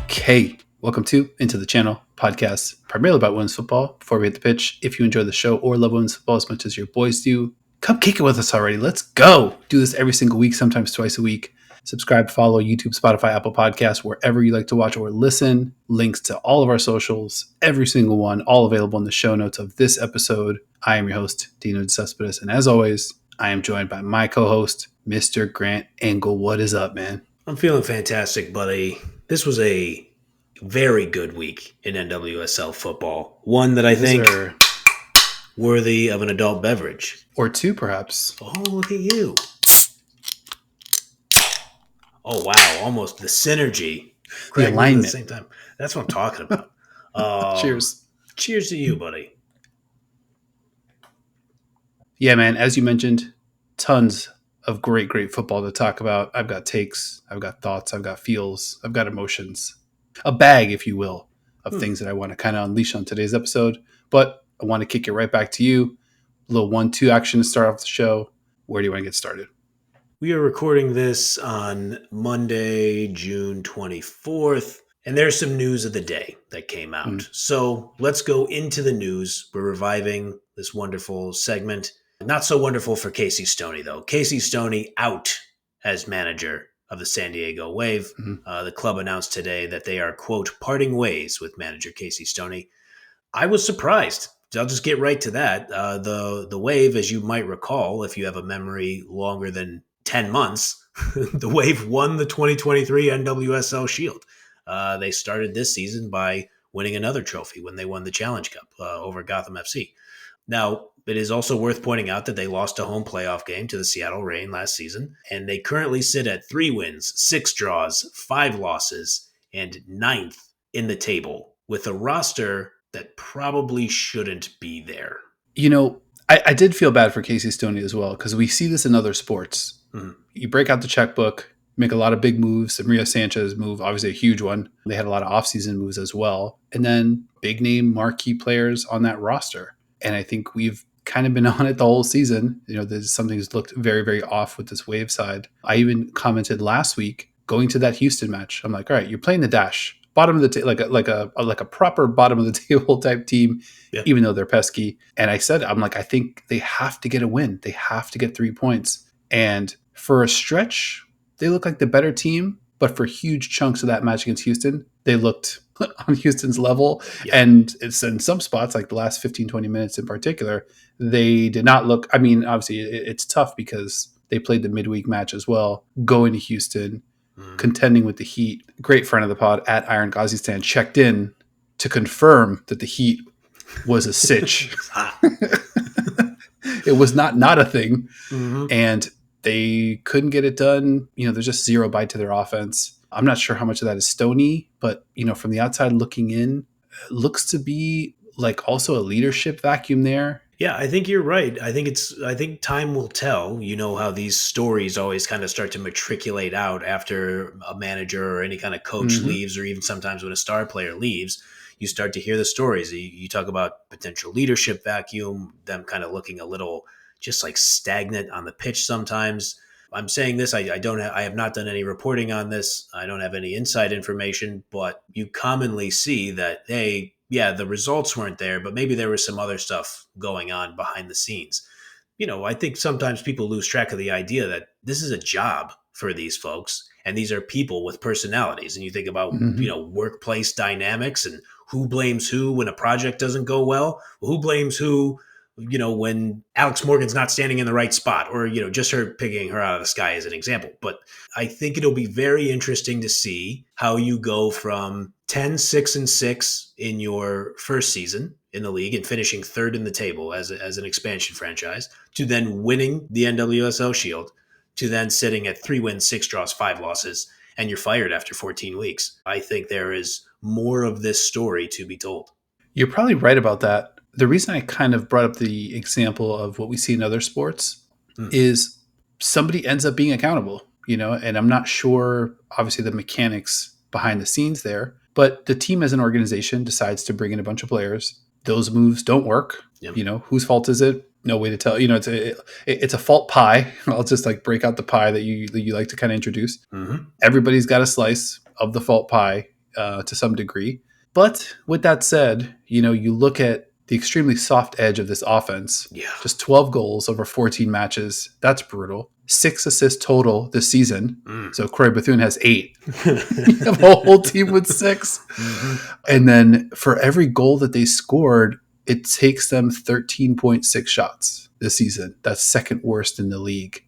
Okay, welcome to Into the Channel podcast, primarily about women's football. Before we hit the pitch, if you enjoy the show or love women's football as much as your boys do, come kick it with us already. Let's go. Do this every single week, sometimes twice a week. Subscribe, follow YouTube, Spotify, Apple Podcasts, wherever you like to watch or listen. Links to all of our socials, every single one, all available in the show notes of this episode. I am your host, Dino DeCespedes, and as always, I am joined by my co-host, Mr. Grant Engel. What is up, man? I'm feeling fantastic, buddy. This was a very good week in NWSL football. One that I think worthy of an adult beverage. Or two, perhaps. Oh, look at you. Oh, wow. Almost the synergy. The alignment. At the same time. That's what I'm talking about. Cheers. Cheers to you, buddy. Yeah, man. As you mentioned, tons of great football to talk about. I've got takes, I've got thoughts, I've got feels, I've got emotions. A bag, if you will, of things that I want to kind of unleash on today's episode. But I want to kick it right back to you. A little 1-2 action to start off the show. Where do you want to get started? We are recording this on Monday, June 24th, and there's some news of the day that came out. So let's go into the news. We're reviving this wonderful segment. Not so wonderful for Casey Stoney, though. Casey Stoney out as manager of the San Diego Wave. The club announced today that they are, quote, parting ways with manager Casey Stoney. I was surprised. I'll just get right to that. The Wave, as you might recall, if you have a memory longer than 10 months, the Wave won the 2023 NWSL Shield. They started this season by winning another trophy when they won the Challenge Cup over Gotham FC. Now, it is also worth pointing out that they lost a home playoff game to the Seattle Reign last season, and they currently sit at 3 wins, 6 draws, 5 losses, and 9th in the table with a roster that probably shouldn't be there. You know, I did feel bad for Casey Stoney as well, because we see this in other sports. You break out the checkbook, make a lot of big moves. The Maria Sanchez move, obviously a huge one. They had a lot of offseason moves as well. And then big name marquee players on that roster. And I think we've kind of been on it the whole season. You know, there's something's looked very off with this Wave side. I even commented last week going to that Houston match. I'm like, all right, you're playing the dash, bottom of the table, like a proper bottom of the table type team, even though they're pesky. And I said, I'm like, I think they have to get a win. They have to get 3 points. And for a stretch, they look like the better team. But for huge chunks of that match against Houston, they looked on Houston's level. And it's in some spots, like the last 15, 20 minutes in particular, they did not look. I mean, obviously, it's tough because they played the midweek match as well, going to Houston, contending with the Heat. Great friend of the pod at Iron Gazistan checked in to confirm that the Heat was a sitch. It was not a thing. And they couldn't get it done. You know, there's just zero bite to their offense. I'm not sure how much of that is Stoney, but, you know, from the outside looking in, it looks to be like also a leadership vacuum there. Yeah, I think you're right. I think time will tell. You know how these stories always kind of start to matriculate out after a manager or any kind of coach leaves, or even sometimes when a star player leaves, you start to hear the stories. You talk about potential leadership vacuum, them kind of looking a little just like stagnant on the pitch sometimes. I'm saying this, I have not done any reporting on this. I don't have any inside information, but you commonly see that, hey, yeah, the results weren't there, but maybe there was some other stuff going on behind the scenes. You know, I think sometimes people lose track of the idea that this is a job for these folks, and these are people with personalities. And you think about, you know, workplace dynamics and who blames who when a project doesn't go well, who blames who, you know, when Alex Morgan's not standing in the right spot, or, you know, just her picking her out of the sky as an example. But I think it'll be very interesting to see how you go from 10-6-6 in your first season in the league and finishing third in the table as an expansion franchise, to then winning the NWSL Shield, to then sitting at 3 wins, 6 draws, 5 losses, and you're fired after 14 weeks. I think there is more of this story to be told. You're probably right about that. The reason I kind of brought up the example of what we see in other sports is somebody ends up being accountable, you know, and I'm not sure, obviously, the mechanics behind the scenes there, but the team as an organization decides to bring in a bunch of players. Those moves don't work. You know, whose fault is it? no way to tell. It's a fault pie. I'll just like break out the pie that you like to kind of introduce. Mm-hmm. Everybody's got a slice of the fault pie to some degree. But with that said, you look at the extremely soft edge of this offense. Yeah. Just 12 goals over 14 matches. That's brutal. 6 assists total this season. So Corey Bethune has 8. You have a whole team with 6. Mm-hmm. And then for every goal that they scored, it takes them 13.6 shots this season. That's second worst in the league.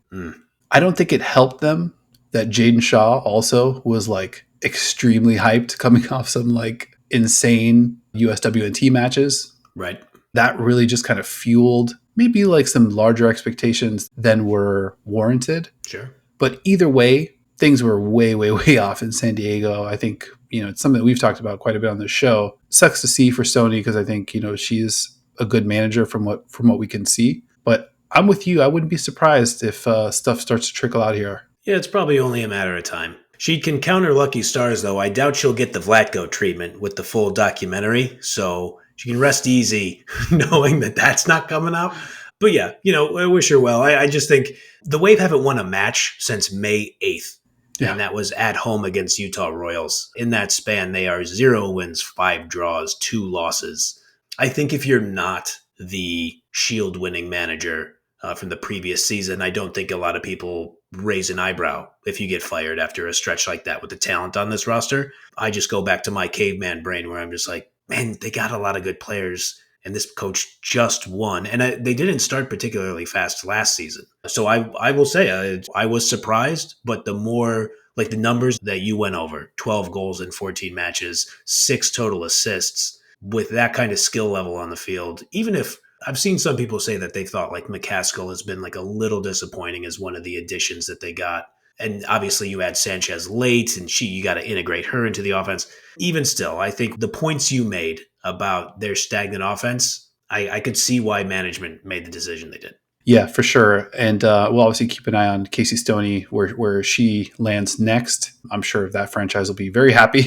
I don't think it helped them that Jaden Shaw also was like extremely hyped coming off some like insane USWNT matches. Right. That really just kind of fueled maybe like some larger expectations than were warranted. Sure. But either way, things were way, way, way off in San Diego. I think, it's something that we've talked about quite a bit on this show. Sucks to see for Stoney because I think, she's a good manager from what we can see. But I'm with you. I wouldn't be surprised if stuff starts to trickle out here. Yeah, it's probably only a matter of time. She can counter Lucky Stars, though. I doubt she'll get the Vlatko treatment with the full documentary, so she can rest easy knowing that that's not coming out. But yeah, I wish her well. I just think the Wave haven't won a match since May 8th, and that was at home against Utah Royals. In that span, they are 0 wins, 5 draws, 2 losses. I think if you're not the Shield-winning manager from the previous season, I don't think a lot of people raise an eyebrow if you get fired after a stretch like that with the talent on this roster. I just go back to my caveman brain where I'm just like, man, they got a lot of good players and this coach just won. And they didn't start particularly fast last season. So I will say I was surprised, but the more like the numbers that you went over, 12 goals in 14 matches, 6 total assists with that kind of skill level on the field, even if I've seen some people say that they thought like McCaskill has been like a little disappointing as one of the additions that they got. And obviously you add Sanchez late and you got to integrate her into the offense. Even still, I think the points you made about their stagnant offense, I could see why management made the decision they did. Yeah, for sure. And we'll obviously keep an eye on Casey Stoney, where she lands next. I'm sure that franchise will be very happy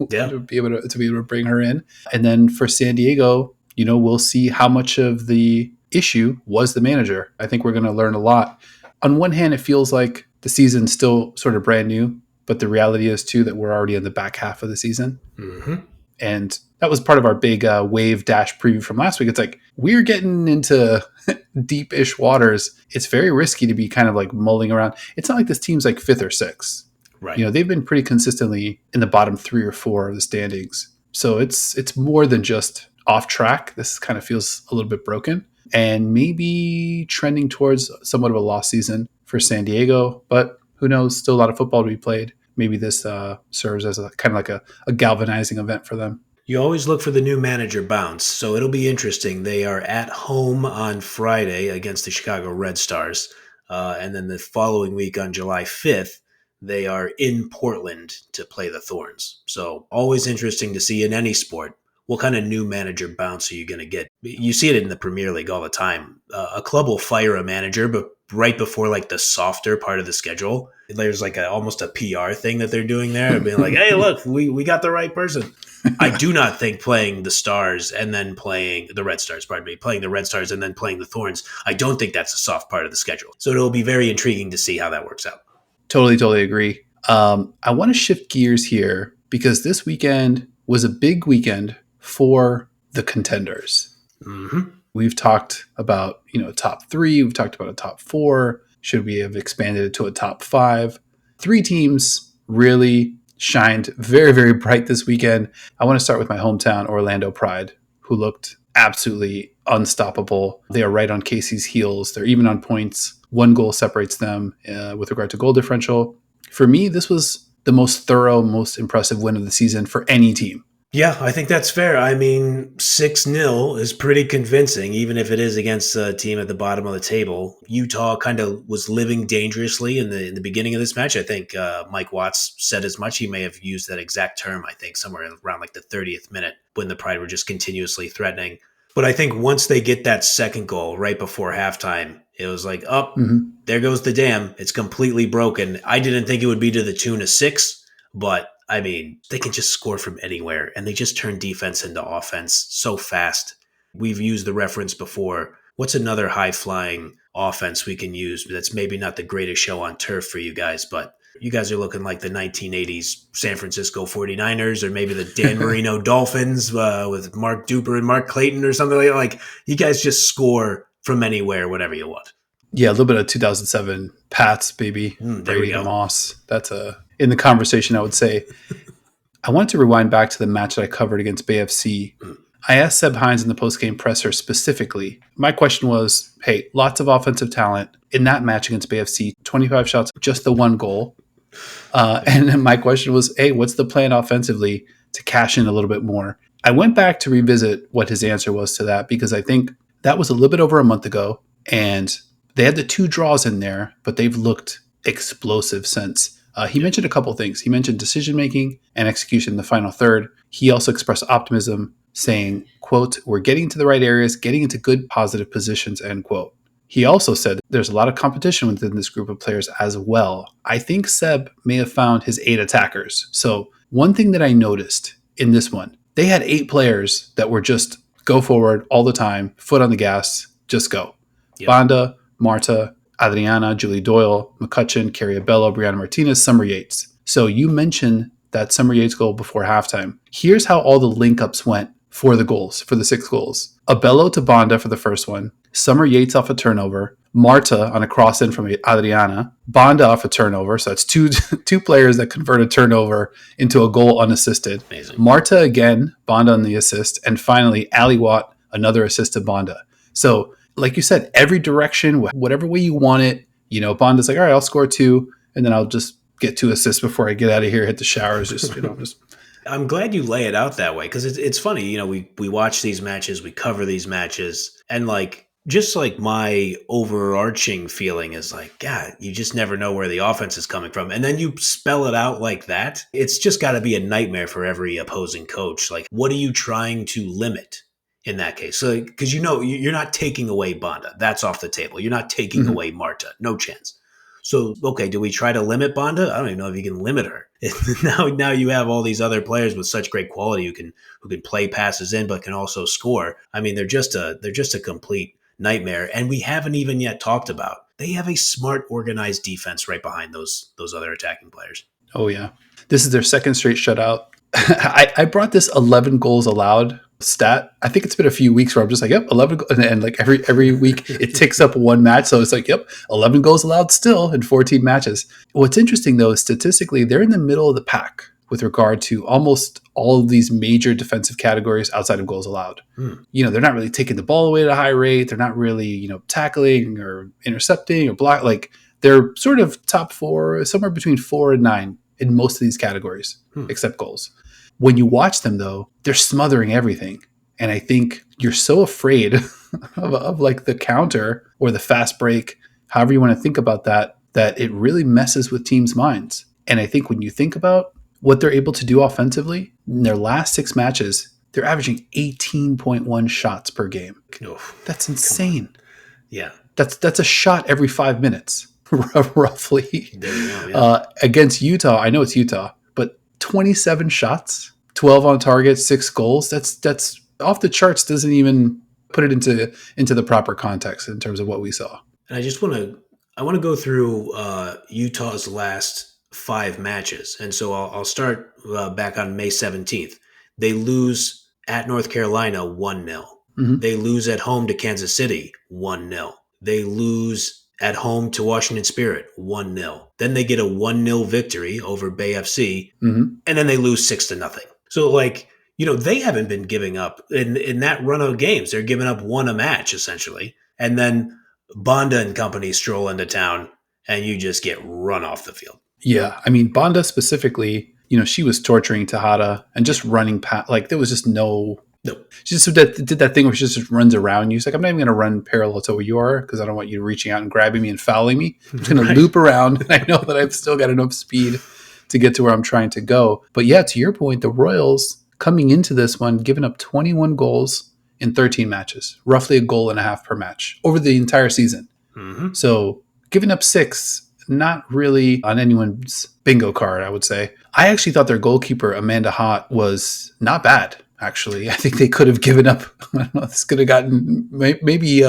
to be able to bring her in. And then for San Diego, we'll see how much of the issue was the manager. I think we're going to learn a lot. On one hand, it feels like the season's still sort of brand new, but the reality is too that we're already in the back half of the season. Mm-hmm. And that was part of our big Wave Dash preview from last week. It's like, we're getting into deep-ish waters. It's very risky to be kind of like mulling around. It's not like this team's like 5th or 6th. Right. They've been pretty consistently in the bottom 3 or 4 of the standings. So it's more than just off track. This kind of feels a little bit broken and maybe trending towards somewhat of a lost season for San Diego, but who knows? Still a lot of football to be played. Maybe this serves as a kind of like a galvanizing event for them. You always look for the new manager bounce, so it'll be interesting. They are at home on Friday against the Chicago Red Stars, and then the following week on July 5th, they are in Portland to play the Thorns. So always interesting to see in any sport. What kind of new manager bounce are you going to get? You see it in the Premier League all the time. A club will fire a manager, but right before like the softer part of the schedule, there's like almost a PR thing that they're doing there, being like, "Hey, look, we got the right person." I do not think playing the Stars and then playing the Red Stars, playing the Red Stars and then playing the Thorns, I don't think that's a soft part of the schedule. So it'll be very intriguing to see how that works out. Totally agree. I want to shift gears here because this weekend was a big weekend for the contenders. Mm-hmm. We've talked about, top 3. We've talked about a top 4. Should we have expanded it to a top 5? 3 teams really shined very, very bright this weekend. I want to start with my hometown, Orlando Pride, who looked absolutely unstoppable. They are right on Casey's heels. They're even on points. 1 goal separates them with regard to goal differential. For me, this was the most thorough, most impressive win of the season for any team. Yeah, I think that's fair. I mean, 6-0 is pretty convincing, even if it is against a team at the bottom of the table. Utah kind of was living dangerously in the beginning of this match. I think Mike Watts said as much. He may have used that exact term, I think, somewhere around like the 30th minute when the Pride were just continuously threatening. But I think once they get that second goal right before halftime, it was like, there goes the dam. It's completely broken. I didn't think it would be to the tune of 6, but I mean, they can just score from anywhere, and they just turn defense into offense so fast. We've used the reference before What's another high-flying offense we can use that's maybe not the greatest show on turf for you guys, but you guys are looking like the 1980s San Francisco 49ers or maybe the Dan Marino Dolphins with Mark Duper and Mark Clayton or something like that. Like, you guys just score from anywhere, whatever you want. Yeah, a little bit of 2007 Pats, baby. Brady and Moss. That's in the conversation, I would say. I wanted to rewind back to the match that I covered against Bay FC. I asked Seb Hines in the postgame presser specifically. My question was, hey, lots of offensive talent. In that match against Bay FC, 25 shots, just the one goal. And my question was, hey, what's the plan offensively to cash in a little bit more? I went back to revisit what his answer was to that because I think that was a little bit over a month ago. And they had the 2 draws in there, but they've looked explosive since. He mentioned a couple things. He mentioned decision-making and execution in the final third. He also expressed optimism, saying, quote, we're getting to the right areas, getting into good positive positions, end quote. He also said there's a lot of competition within this group of players as well. I think Seb may have found his 8 attackers. So one thing that I noticed in this one, they had 8 players that were just go forward all the time, foot on the gas, just go. Yep. Banda, Marta, Adriana, Julie Doyle, McCutcheon, Carrie Abello, Brianna Martinez, Summer Yates. So you mentioned that Summer Yates goal before halftime. Here's how all the link-ups went for the goals, for the 6 goals. Abello to Banda for the first one, Summer Yates off a turnover, Marta on a cross-in from Adriana, Banda off a turnover. So that's two players that convert a turnover into a goal unassisted. Amazing. Marta again, Banda on the assist, and finally Ali Watt, another assist to Banda. So like you said, every direction, whatever way you want it, Banda's like, all right, I'll score 2, and then I'll just get 2 assists before I get out of here, hit the showers, just. I'm glad you lay it out that way because it's funny. We watch these matches, we cover these matches, and just my overarching feeling is God, you just never know where the offense is coming from. And then you spell it out like that. It's just got to be a nightmare for every opposing coach. What are you trying to limit in that case? So, because you're not taking away Banda. That's off the table. You're not taking away Marta. No chance. So, okay, do we try to limit Banda? I don't even know if you can limit her. Now you have all these other players with such great quality who can play passes in but can also score. I mean, they're just a complete nightmare. And we haven't even yet talked about they have a smart, organized defense right behind those other attacking players. Oh yeah, this is their second straight shutout. I brought this 11 goals allowed stat. I think it's been a few weeks where I'm just 11, and every week it ticks up one match. So it's 11 goals allowed still in 14 matches. What's interesting though is statistically they're in the middle of the pack with regard to almost all of these major defensive categories outside of goals allowed. They're not really taking the ball away at a high rate. They're not really, tackling or intercepting or block. They're sort of top 4, somewhere between 4 and 9 in most of these categories, except goals. When you watch them, though, they're smothering everything. And I think you're so afraid of the counter or the fast break, however you want to think about that it really messes with teams' minds. And I think when you think about what they're able to do offensively, in their last 6 matches, they're averaging 18.1 shots per game. That's insane. Yeah. That's a shot every 5 minutes, roughly. There you go, yeah. Against Utah, I know it's Utah, 27 shots, 12 on target, 6 goals. That's off the charts. Doesn't even put it into the proper context in terms of what we saw. And I just want to go through Utah's last 5 matches. And so I'll start back on May 17th. They lose at North Carolina 1-0. Mm-hmm. They lose at home to Kansas City 1-0. They lose at home to Washington Spirit 1-0. Then they get a 1-0 victory over Bay FC, and then they lose 6-0. So they haven't been giving up in that run of games. They're giving up 1 a match essentially, and then Banda and company stroll into town, and you just get run off the field. Yeah, I mean Banda specifically, she was torturing Tejada and just running past. There was just no. She just did that thing where she just runs around you. She's I'm not even going to run parallel to where you are because I don't want you reaching out and grabbing me and fouling me. I'm just going to loop around, and I know that I've still got enough speed to get to where I'm trying to go. But yeah, to your point, the Royals coming into this one, giving up 21 goals in 13 matches, roughly a goal and a half per match over the entire season. Mm-hmm. So giving up 6, not really on anyone's bingo card, I would say. I actually thought their goalkeeper, Amanda Hott, was not bad. actually. I think they could have given up. I don't know. This could have gotten maybe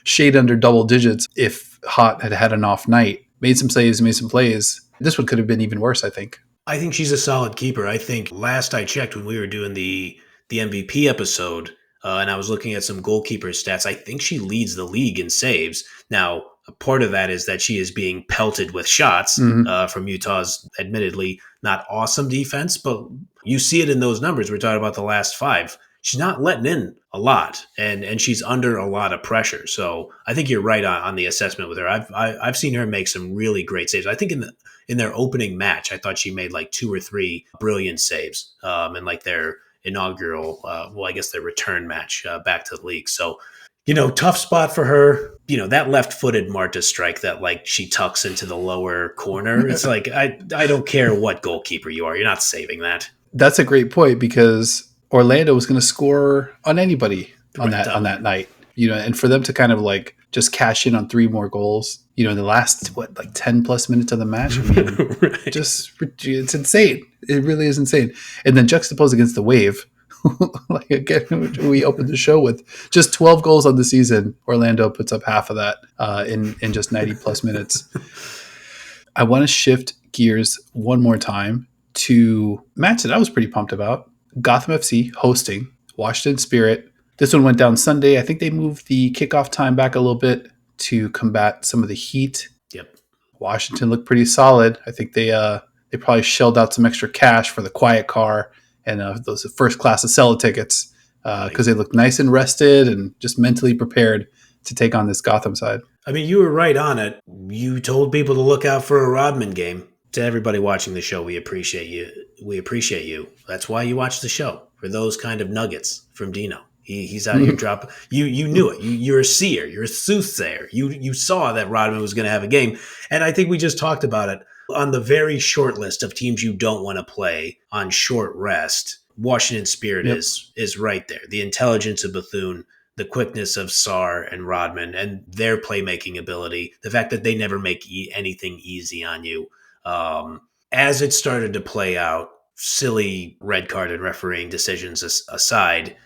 shade under double digits if Hot had had an off night. Made some saves, made some plays. This one could have been even worse, I think. I think she's a solid keeper. I think last I checked when we were doing the MVP episode, and I was looking at some goalkeeper stats, I think she leads the league in saves. Now, a part of that is that she is being pelted with shots from Utah's admittedly not awesome defense, but you see it in those numbers. We're talking about the last five. She's not letting in a lot, and she's under a lot of pressure. So I think you're right on the assessment with her. I've seen her make some really great saves. I think in their opening match, I thought she made like 2 or 3 brilliant saves in like their inaugural, I guess their return match back to the league. So, tough spot for her. That left-footed Marta strike that like she tucks into the lower corner. It's like, I don't care what goalkeeper you are. You're not saving that. That's a great point because Orlando was going to score on anybody on that night, and for them to kind of like just cash in on 3 more goals, in the last 10 plus minutes of the match. I mean, Right. it's insane. It really is insane. And then juxtaposed against the Wave, like again, we opened the show with just 12 goals on the season. Orlando puts up half of that in just 90 plus minutes. I want to shift gears one more time to a match that I was pretty pumped about. Gotham FC hosting Washington Spirit. This one went down Sunday. I think they moved the kickoff time back a little bit to combat some of the heat. Yep. Washington looked pretty solid. I think they probably shelled out some extra cash for the quiet car and those first class Acela tickets because they looked nice and rested and just mentally prepared to take on this Gotham side. I mean, you were right on it. You told people to look out for a Rodman game. To everybody watching the show, we appreciate you. We appreciate you. That's why you watch the show, for those kind of nuggets from Dino. He's out here dropping. You knew it. You're a seer. You're a soothsayer. You saw that Rodman was going to have a game, and I think we just talked about it on the very short list of teams you don't want to play on short rest. Washington Spirit is right there. The intelligence of Bethune, the quickness of Sarr and Rodman, and their playmaking ability. The fact that they never make anything easy on you. As it started to play out, silly red card and refereeing decisions aside,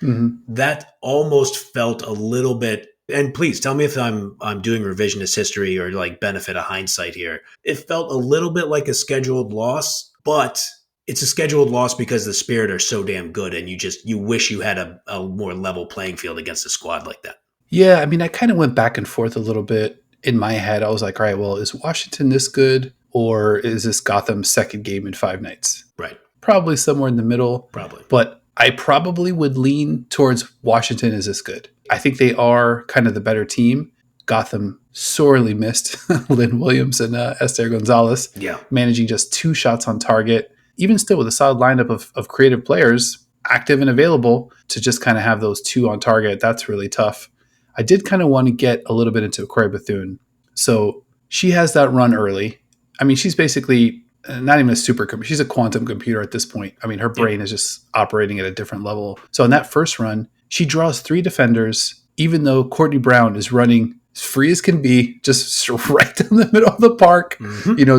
that almost felt a little bit, and please tell me if I'm doing revisionist history or like benefit of hindsight here. It felt a little bit like a scheduled loss, but it's a scheduled loss because the Spirit are so damn good and you wish you had a more level playing field against a squad like that. Yeah, I mean, I kind of went back and forth a little bit in my head. I was like, all right, well, is Washington this good? Or is this Gotham's second game in 5 nights? Right. Probably somewhere in the middle. Probably. But I probably would lean towards Washington is this good. I think they are kind of the better team. Gotham sorely missed Lynn Williams and Esther Gonzalez. Yeah. Managing just 2 shots on target. Even still with a solid lineup of creative players, active and available, to just kind of have those 2 on target. That's really tough. I did kind of want to get a little bit into Corey Bethune. So she has that run early. I mean, she's basically not even a supercomputer. She's a quantum computer at this point. I mean, her brain is just operating at a different level. So in that first run, she draws 3 defenders, even though Courtney Brown is running as free as can be, just right down the middle of the park,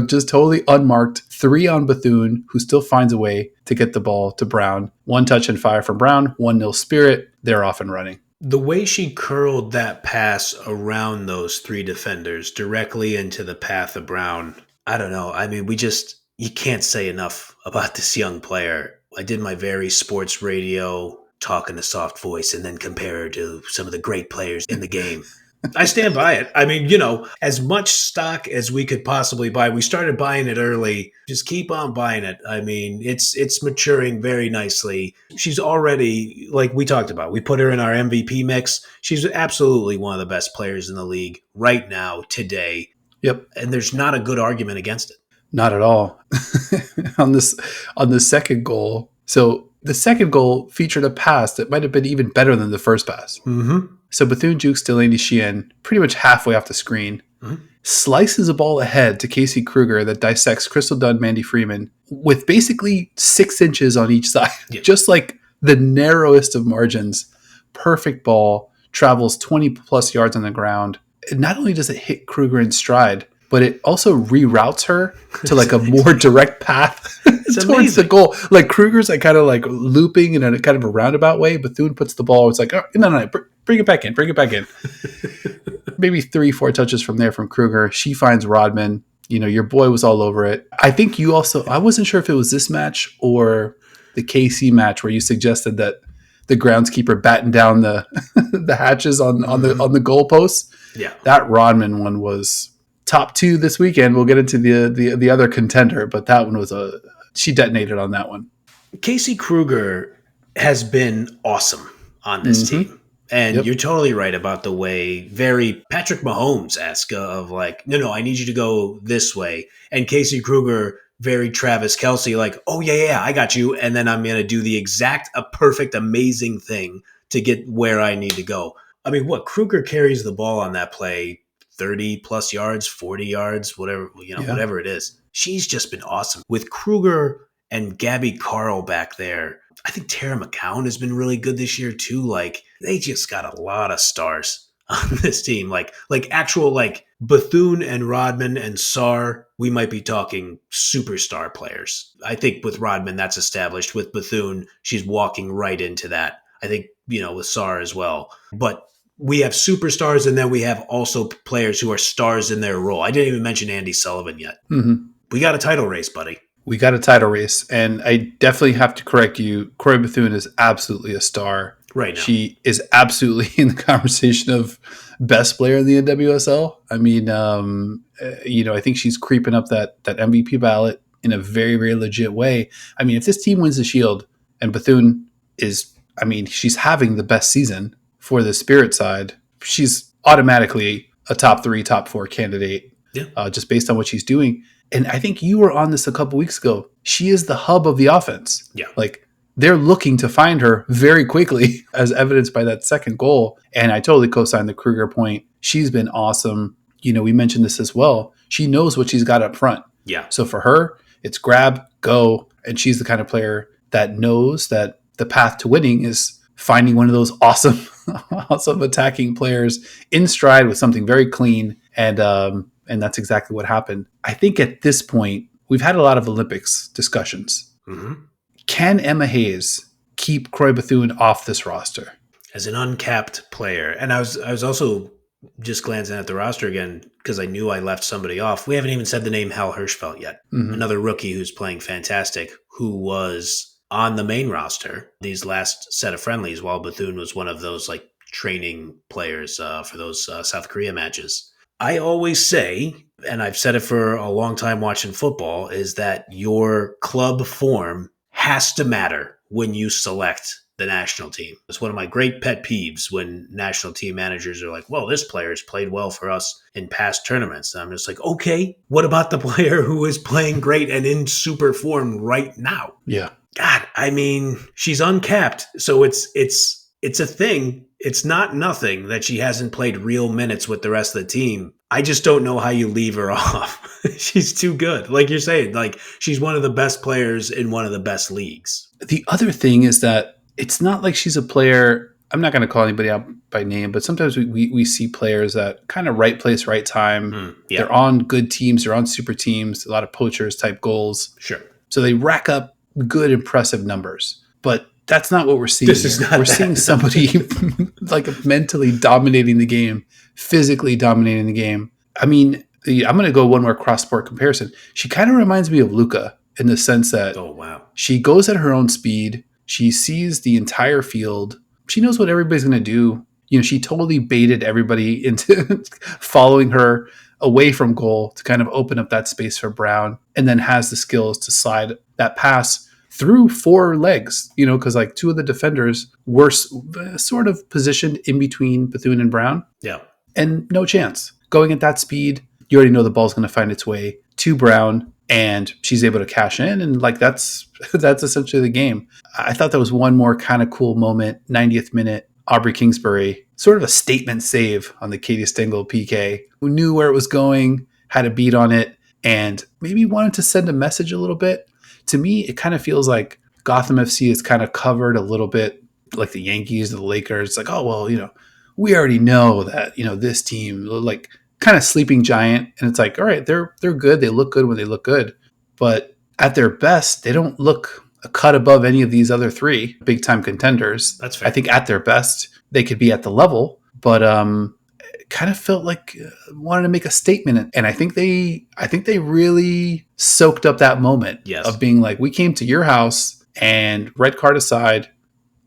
just totally unmarked. 3 on Bethune, who still finds a way to get the ball to Brown. 1 touch and fire from Brown, 1-0 Spirit. They're off and running. The way she curled that pass around those 3 defenders directly into the path of Brown, I don't know. I mean, you can't say enough about this young player. I did my very sports radio talk in a soft voice and then compare her to some of the great players in the game. I stand by it. I mean, as much stock as we could possibly buy. We started buying it early. Just keep on buying it. I mean, it's maturing very nicely. She's already, like we talked about, we put her in our MVP mix. She's absolutely one of the best players in the league right now, today. Yep. And there's not a good argument against it. Not at all. on the second goal. So the second goal featured a pass that might have been even better than the first pass. Mm-hmm. So Bethune jukes Delaney Sheehan pretty much halfway off the screen, slices a ball ahead to Casey Kruger that dissects Crystal Dunn, Mandy Freeman with basically 6 inches on each side, just like the narrowest of margins. Perfect ball, travels 20 plus yards on the ground. And not only does it hit Kruger in stride, but it also reroutes her to like a more direct path towards amazing. the goal. Like Kruger's like kind of like looping in a kind of a roundabout way. Bethune puts the ball. It's like, oh, no, bring it back in. Maybe 3-4 touches from there from Kruger. She finds Rodman. Your boy was all over it. I think you also, I wasn't sure if it was this match or the KC match where you suggested that the groundskeeper batten down the the hatches on the goalposts. Yeah. That Rodman one was top 2 this weekend. We'll get into the other contender, but that one was she detonated on that one. Casey Kruger has been awesome on this team. And You're totally right about the way, very Patrick Mahomes-esque of like, no, I need you to go this way. And Casey Kruger, very Travis Kelce, like, oh, yeah, I got you. And then I'm going to do the exact, a perfect, amazing thing to get where I need to go. I mean, Kruger carries the ball on that play 30 plus yards, 40 yards, whatever, whatever it is. She's just been awesome. With Kruger and Gabby Carl back there, I think Tara McCown has been really good this year too. Like they just got a lot of stars on this team. Like actual like Bethune and Rodman and Sarr, we might be talking superstar players. I think with Rodman that's established. With Bethune, she's walking right into that. I think, with Sarr as well. But we have superstars and then we have also players who are stars in their role. I didn't even mention Andy Sullivan yet. Mm-hmm. We got a title race, buddy. We got a title race, and I definitely have to correct you. Corey Bethune is absolutely a star. Right now. She is absolutely in the conversation of best player in the NWSL. I mean, I think she's creeping up that MVP ballot in a very, very legit way. I mean, if this team wins the Shield and Bethune she's having the best season for the Spirit side, she's automatically a top 3, top 4 candidate, just based on what she's doing. And I think you were on this a couple weeks ago. She is the hub of the offense. Yeah. Like they're looking to find her very quickly, as evidenced by that second goal. And I totally co-signed the Kruger point. She's been awesome. We mentioned this as well. She knows what she's got up front. Yeah. So for her, it's grab, go. And she's the kind of player that knows that the path to winning is finding one of those awesome attacking players in stride with something very clean. And that's exactly what happened. I think at this point, we've had a lot of Olympics discussions. Mm-hmm. Can Emma Hayes keep Croy Bethune off this roster? As an uncapped player. And I was also just glancing at the roster again because I knew I left somebody off. We haven't even said the name Hal Hirschfeld yet. Mm-hmm. Another rookie who's playing fantastic, who was on the main roster these last set of friendlies while Bethune was one of those like training players for those South Korea matches. I always say, and I've said it for a long time watching football, is that your club form has to matter when you select the national team. It's one of my great pet peeves when national team managers are like, well, this player's played well for us in past tournaments. And I'm just like, okay, what about the player who is playing great and in super form right now? Yeah. God, I mean, she's uncapped. So it's a thing. It's not nothing that she hasn't played real minutes with the rest of the team. I just don't know how you leave her off. She's too good. Like you're saying, like she's one of the best players in one of the best leagues. The other thing is that it's not like she's a player. I'm not going to call anybody out by name, but sometimes we see players that kind of right place, right time. They're on good teams. They're on super teams, a lot of poachers type goals. Sure. So they rack up good, impressive numbers. But that's not what we're seeing. We're seeing somebody like mentally dominating the game, physically dominating the game. I mean, I'm going to go one more cross-sport comparison. She kind of reminds me of Luka in the sense that she goes at her own speed. She sees the entire field. She knows what everybody's going to do. She totally baited everybody into following her away from goal to kind of open up that space for Brown, and then has the skills to slide that pass through 4 legs, because like 2 of the defenders were sort of positioned in between Bethune and Brown. Yeah. And no chance. Going at that speed, you already know the ball's going to find its way to Brown, and she's able to cash in. And like that's essentially the game. I thought that was one more kind of cool moment. 90th minute, Aubrey Kingsbury, sort of a statement save on the Katie Stengel PK, who knew where it was going, had a beat on it, and maybe wanted to send a message a little bit. To me, it kind of feels like Gotham FC is kind of covered a little bit like the Yankees or the Lakers. It's like, oh, well, we already know that, this team, like kind of sleeping giant. And it's like, all right, they're good. They look good when they look good. But at their best, they don't look a cut above any of these other three big time contenders. That's fair. I think at their best, they could be at the level, but it kind of felt like wanted to make a statement. And I think they really soaked up that moment of being like, we came to your house and red card aside,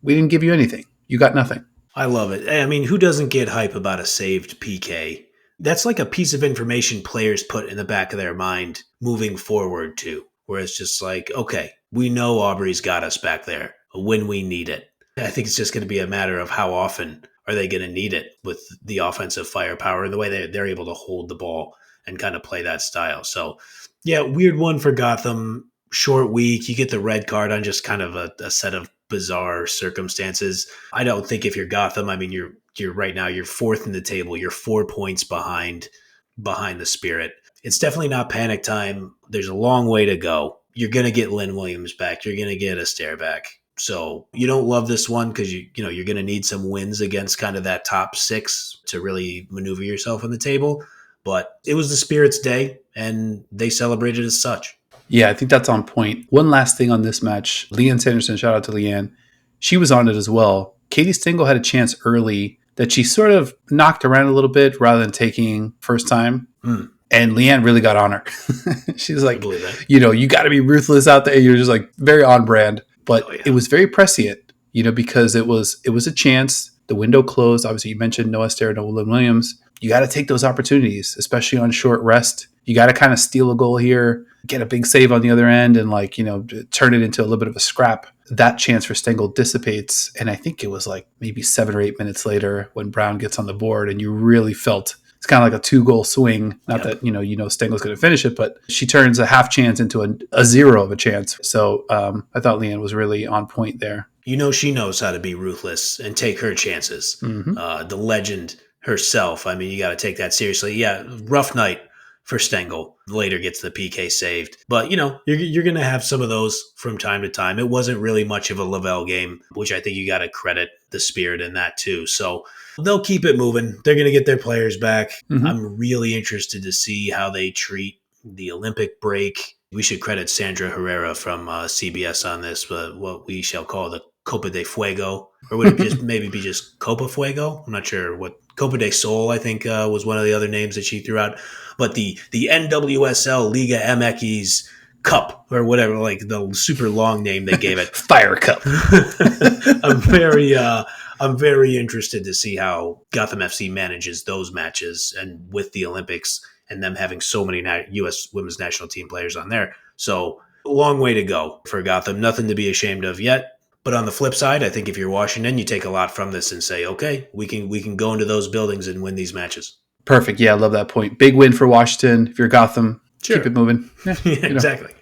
we didn't give you anything. You got nothing. I love it. I mean, who doesn't get hype about a saved PK? That's like a piece of information players put in the back of their mind moving forward too, where it's just like, okay, we know Aubrey's got us back there when we need it. I think it's just going to be a matter of how often are they going to need it with the offensive firepower and the way they're able to hold the ball and kind of play that style. So, yeah, weird one for Gotham. Short week. You get the red card on just kind of a set of bizarre circumstances. I don't think if you're Gotham, I mean, you're right now, you're fourth in the table. You're 4 points behind the Spirit. It's definitely not panic time. There's a long way to go. You're going to get Lynn Williams back. You're going to get Astaire back. So you don't love this one because you're going to need some wins against kind of that top 6 to really maneuver yourself on the table. But it was the Spirit's day, and they celebrated as such. Yeah, I think that's on point. One last thing on this match. Leanne Sanderson, shout out to Leanne. She was on it as well. Katie Stengel had a chance early that she sort of knocked around a little bit rather than taking first time. And Leanne really got on her. She's like, you got to be ruthless out there. You're just like very on brand. But It was very prescient, because it was a chance. The window closed. Obviously, you mentioned no Astaire, no Lynn Williams. You got to take those opportunities, especially on short rest. You got to kind of steal a goal here, get a big save on the other end, and turn it into a little bit of a scrap. That chance for Stengel dissipates. And I think it was like maybe 7 or 8 minutes later when Brown gets on the board and you really felt it's kind of like a 2-goal swing. Not that, Stengel's going to finish it, but she turns a half chance into a zero of a chance. So I thought Leanne was really on point there. She knows how to be ruthless and take her chances. Mm-hmm. The legend herself. I mean, you got to take that seriously. Yeah, rough night for Stengel. Later gets the PK saved. But, you're going to have some of those from time to time. It wasn't really much of a Lavelle game, which I think you got to credit the Spirit in that too. So they'll keep it moving. They're going to get their players back. Mm-hmm. I'm really interested to see how they treat the Olympic break. We should credit Sandra Herrera from CBS on this, but what we shall call the Copa de Fuego, or would it just maybe be just Copa Fuego? I'm not sure what. Copa de Sol, I think, was one of the other names that she threw out. But the NWSL Liga MX Cup, or whatever, like the super long name they gave it. Fire Cup. I'm very interested to see how Gotham FC manages those matches, and with the Olympics and them having so many U.S. women's national team players on there. So a long way to go for Gotham. Nothing to be ashamed of yet. But on the flip side, I think if you're Washington, you take a lot from this and say, okay, we can go into those buildings and win these matches. Perfect. Yeah, I love that point. Big win for Washington. If you're Gotham, sure. Keep it moving. Yeah, exactly.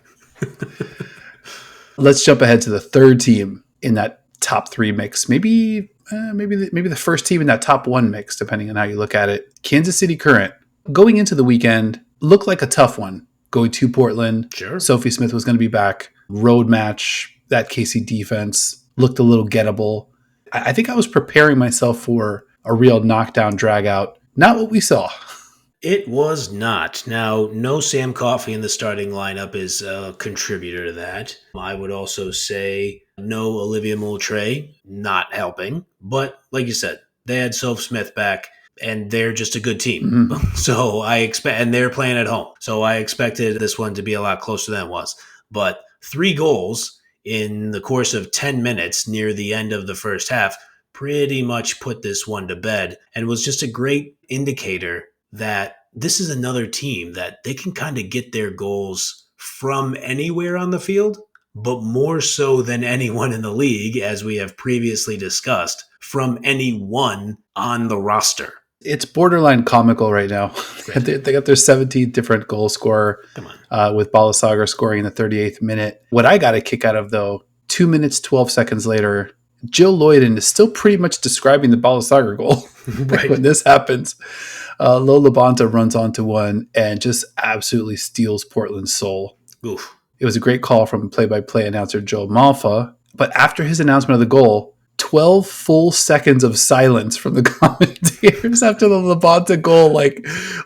Let's jump ahead to the third team in that top 3 mix. Maybe the first team in that top 1 mix, depending on how you look at it. Kansas City Current. Going into the weekend, looked like a tough one. Going to Portland. Sure. Sophie Smith was going to be back. Road match. That KC defense looked a little gettable. I think I was preparing myself for a real knockdown drag out. Not what we saw. It was not. Now, no Sam Coffey in the starting lineup is a contributor to that. I would also say no Olivia Moultrie, not helping. But like you said, they had Soph Smith back, and they're just a good team. Mm-hmm. So and they're playing at home. So I expected this one to be a lot closer than it was. But 3 goals in the course of 10 minutes near the end of the first half pretty much put this one to bed, and was just a great indicator that this is another team that they can kind of get their goals from anywhere on the field, but more so than anyone in the league, as we have previously discussed, from anyone on the roster. It's borderline comical right now. They got their 17th different goal scorer. Come on. With Balasagar scoring in the 38th minute. What I got a kick out of, though, 2 minutes, 12 seconds later, Jill Lloyden is still pretty much describing the Balasagar goal. Right. When this happens, Lola Bonta runs onto one and just absolutely steals Portland's soul. Oof. It was a great call from play-by-play announcer Joe Malfa. But after his announcement of the goal, 12 full seconds of silence from the commentators after the Labonte goal. Like,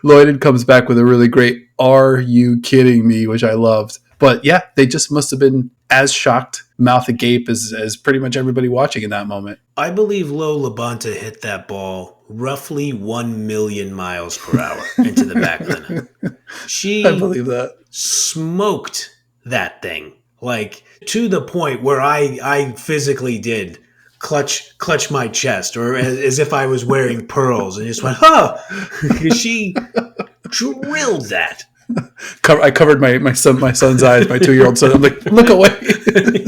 Lloydon comes back with a really great "Are you kidding me?" which I loved. But yeah, they just must have been as shocked, mouth agape, as pretty much everybody watching in that moment. I believe Lo Labonte hit that ball roughly 1 million miles per hour into the back of the net. I believe that. Smoked that thing, like, to the point where I physically did clutch my chest, or as if I was wearing pearls, and just went, huh, because she drilled that. I covered my son's eyes, my 2-year-old son. I'm like, look away.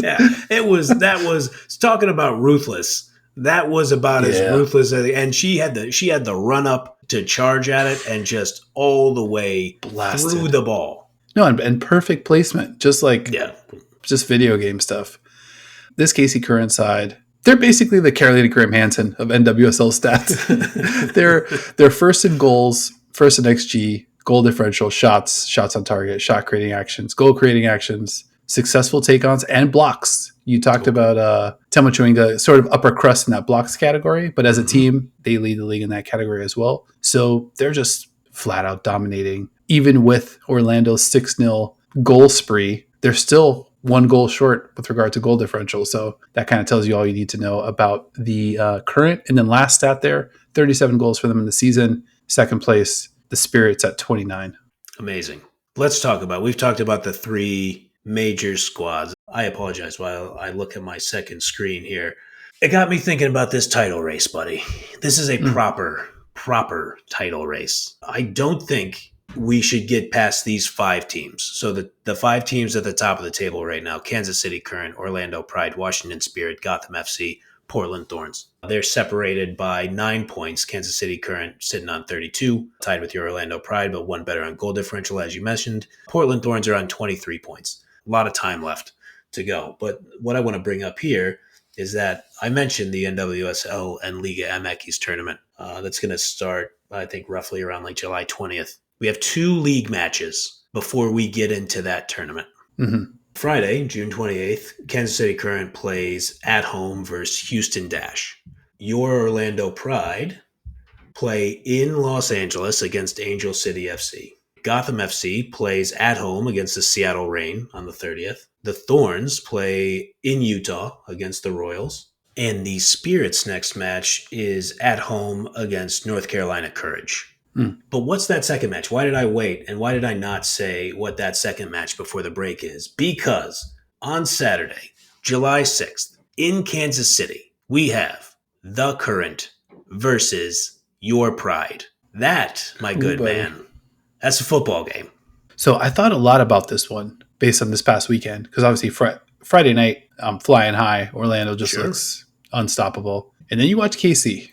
Yeah, that was talking about ruthless. That was about as ruthless as, and she had the run up to charge at it and just all the way blasted through the ball. No, and perfect placement, just video game stuff. This Casey Curran side, they're basically the Carolina Graham Hansen of NWSL stats. they're first in goals, first in XG, goal differential, shots on target, shot creating actions, goal creating actions, successful take-ons, and blocks. You talked about Temo Chewinga, sort of upper crust in that blocks category, but as a team, they lead the league in that category as well. So they're just flat out dominating. Even with Orlando's 6-0 goal spree, they're still 1 goal short with regard to goal differential. So that kind of tells you all you need to know about the current. And then last stat there, 37 goals for them in the season. Second place, the Spirits at 29. Amazing. We've talked about the 3 major squads. I apologize while I look at my second screen here. It got me thinking about this title race, buddy. This is a proper title race. I don't think we should get past these 5 teams. So the 5 teams at the top of the table right now: Kansas City Current, Orlando Pride, Washington Spirit, Gotham FC, Portland Thorns. They're separated by 9 points. Kansas City Current sitting on 32, tied with your Orlando Pride, but 1 better on goal differential, as you mentioned. Portland Thorns are on 23 points. A lot of time left to go. But what I want to bring up here is that I mentioned the NWSL and Liga MX tournament. That's going to start, I think, roughly around like July 20th. We have 2 league matches before we get into that tournament. Mm-hmm. Friday, June 28th, Kansas City Current plays at home versus Houston Dash. Your Orlando Pride play in Los Angeles against Angel City FC. Gotham FC plays at home against the Seattle Reign on the 30th. The Thorns play in Utah against the Royals. And the Spirit's next match is at home against North Carolina Courage. But what's that second match? Why did I wait? And why did I not say what that second match before the break is? Because on Saturday, July 6th, in Kansas City, we have the Current versus your Pride. That, my good man, that's a football game. So I thought a lot about this one based on this past weekend, because obviously Friday night, I'm flying high. Orlando just looks unstoppable. And then you watch KC.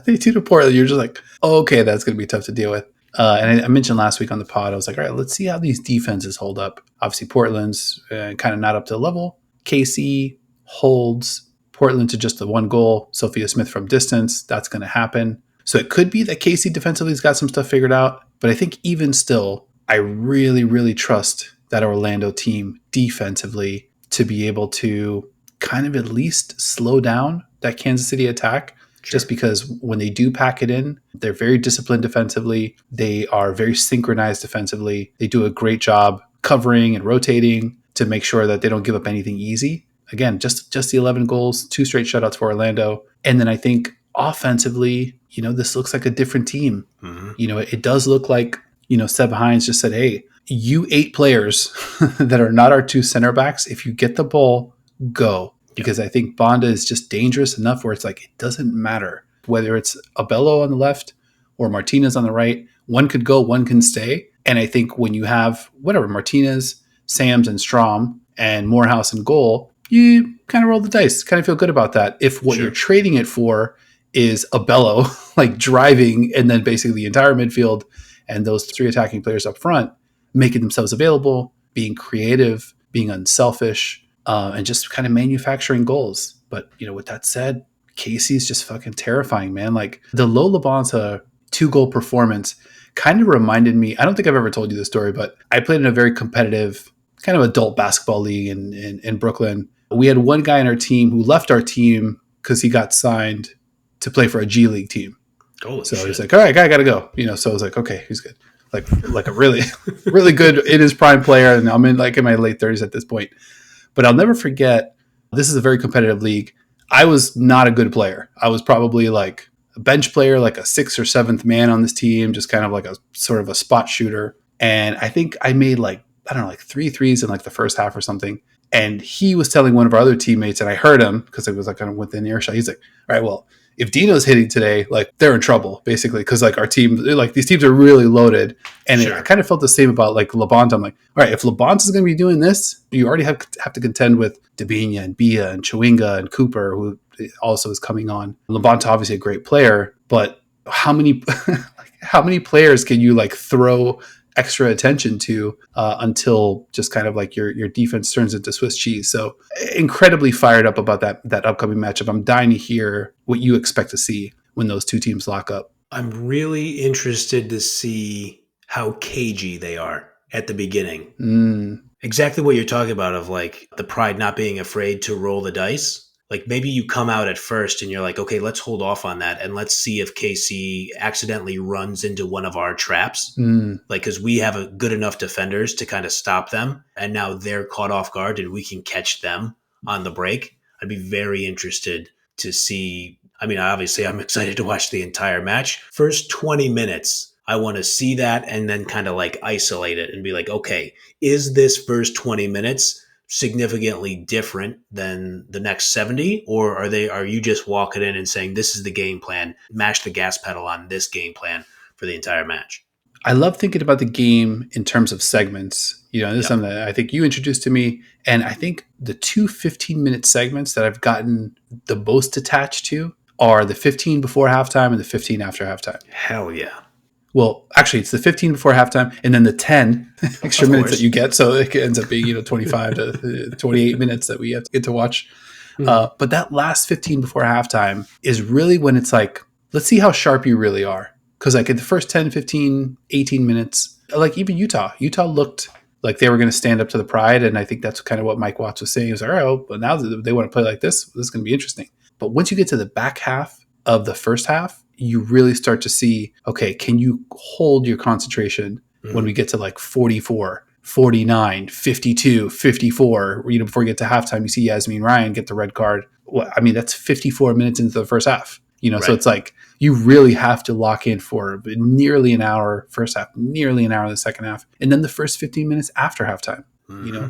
They do to Portland. You're just like, oh, okay, that's going to be tough to deal with. And I mentioned last week on the pod, I was like, all right, let's see how these defenses hold up. Obviously, Portland's kind of not up to the level. KC holds Portland to just the 1 goal. Sophia Smith from distance. That's going to happen. So it could be that KC defensively's got some stuff figured out. But I think even still, I really, really trust that Orlando team defensively to be able to kind of at least slow down that Kansas City attack. Just because when they do pack it in, they're very disciplined defensively. They are very synchronized defensively. They do a great job covering and rotating to make sure that they don't give up anything easy. Again, just the 11 goals, 2 straight shutouts for Orlando. And then I think offensively, this looks like a different team. Mm-hmm. It does look like, Seb Hines just said, hey, you 8 players that are not our 2 center backs, if you get the ball, go. Because I think Bonda is just dangerous enough where it's like, it doesn't matter whether it's Abello on the left or Martinez on the right. One could go, one can stay. And I think when you have Martinez, Sams, and Strom and Morehouse in goal, you kind of roll the dice, kind of feel good about that. If what you're trading it for is Abello, like driving, and then basically the entire midfield and those 3 attacking players up front, making themselves available, being creative, being unselfish, and just kind of manufacturing goals. But, with that said, Casey's just fucking terrifying, man. Like the Lo Labonte 2-goal performance kind of reminded me, I don't think I've ever told you this story, but I played in a very competitive kind of adult basketball league in Brooklyn. We had one guy in our team who left our team because he got signed to play for a G League team. Holy so shit. He's like, all right, I gotta go. So I was like, okay, he's good. Like a really, really good in his prime player. And I'm in my late 30s at this point. But I'll never forget, this is a very competitive league. I was not a good player. I was probably like a bench player, like a 6th or 7th man on this team, just kind of like a sort of a spot shooter. And I think I made like 3 threes in like the first half or something. And he was telling one of our other teammates, and I heard him because it was like kind of within earshot. He's like, all right, well, if Dino's hitting today, like they're in trouble basically. Cause like our team, like these teams are really loaded. And I kind of felt the same about like Labonte. I'm like, all right, if Labonte is going to be doing this, you already have to contend with Debinha and Bia and Chewinga and Cooper, who also is coming on. Labonte, obviously a great player, but how many players can you like throw extra attention to until just kind of like your defense turns into Swiss cheese? So incredibly fired up about that upcoming matchup. I'm dying to hear what you expect to see when those two teams lock up. I'm really interested to see how cagey they are at the beginning. Exactly what you're talking about, of like the pride not being afraid to roll the dice. Like maybe you come out at first and you're like, okay, let's hold off on that. And let's see if KC accidentally runs into one of our traps. Like, cause we have a good enough defenders to kind of stop them. And now they're caught off guard and we can catch them on the break. I'd be very interested to see. I mean, obviously I'm excited to watch the entire match. First 20 minutes, I want to see that and then kind of like isolate it and be like, okay, is this first 20 minutes significantly different than the next 70, or are you just walking in and saying this is the game plan, mash the gas pedal on this game plan for the entire match? I love thinking about the game in terms of segments. This is something that I think you introduced to me, and I think the 2 15-minute segments that I've gotten the most attached to are the 15 before halftime and the 15 after halftime. Hell yeah. Well, actually, it's the 15 before halftime and then the 10 extra minutes that you get. So it ends up being 25 to 28 minutes that we get to watch. But that last 15 before halftime is really when it's like, let's see how sharp you really are. Because like in the first 10, 15, 18 minutes, like even Utah looked like they were going to stand up to the pride. And I think that's kind of what Mike Watts was saying. He was like, all right, well, but now that they want to play like this is going to be interesting. But once you get to the back half of the first half, you really start to see, okay, can you hold your concentration when we get to like 44, 49, 52, 54, before you get to halftime, you see Yasmin Ryan get the red card. Well, I mean, that's 54 minutes into the first half, right. So it's like, you really have to lock in for nearly an hour first half, nearly an hour in the second half, and then the first 15 minutes after halftime.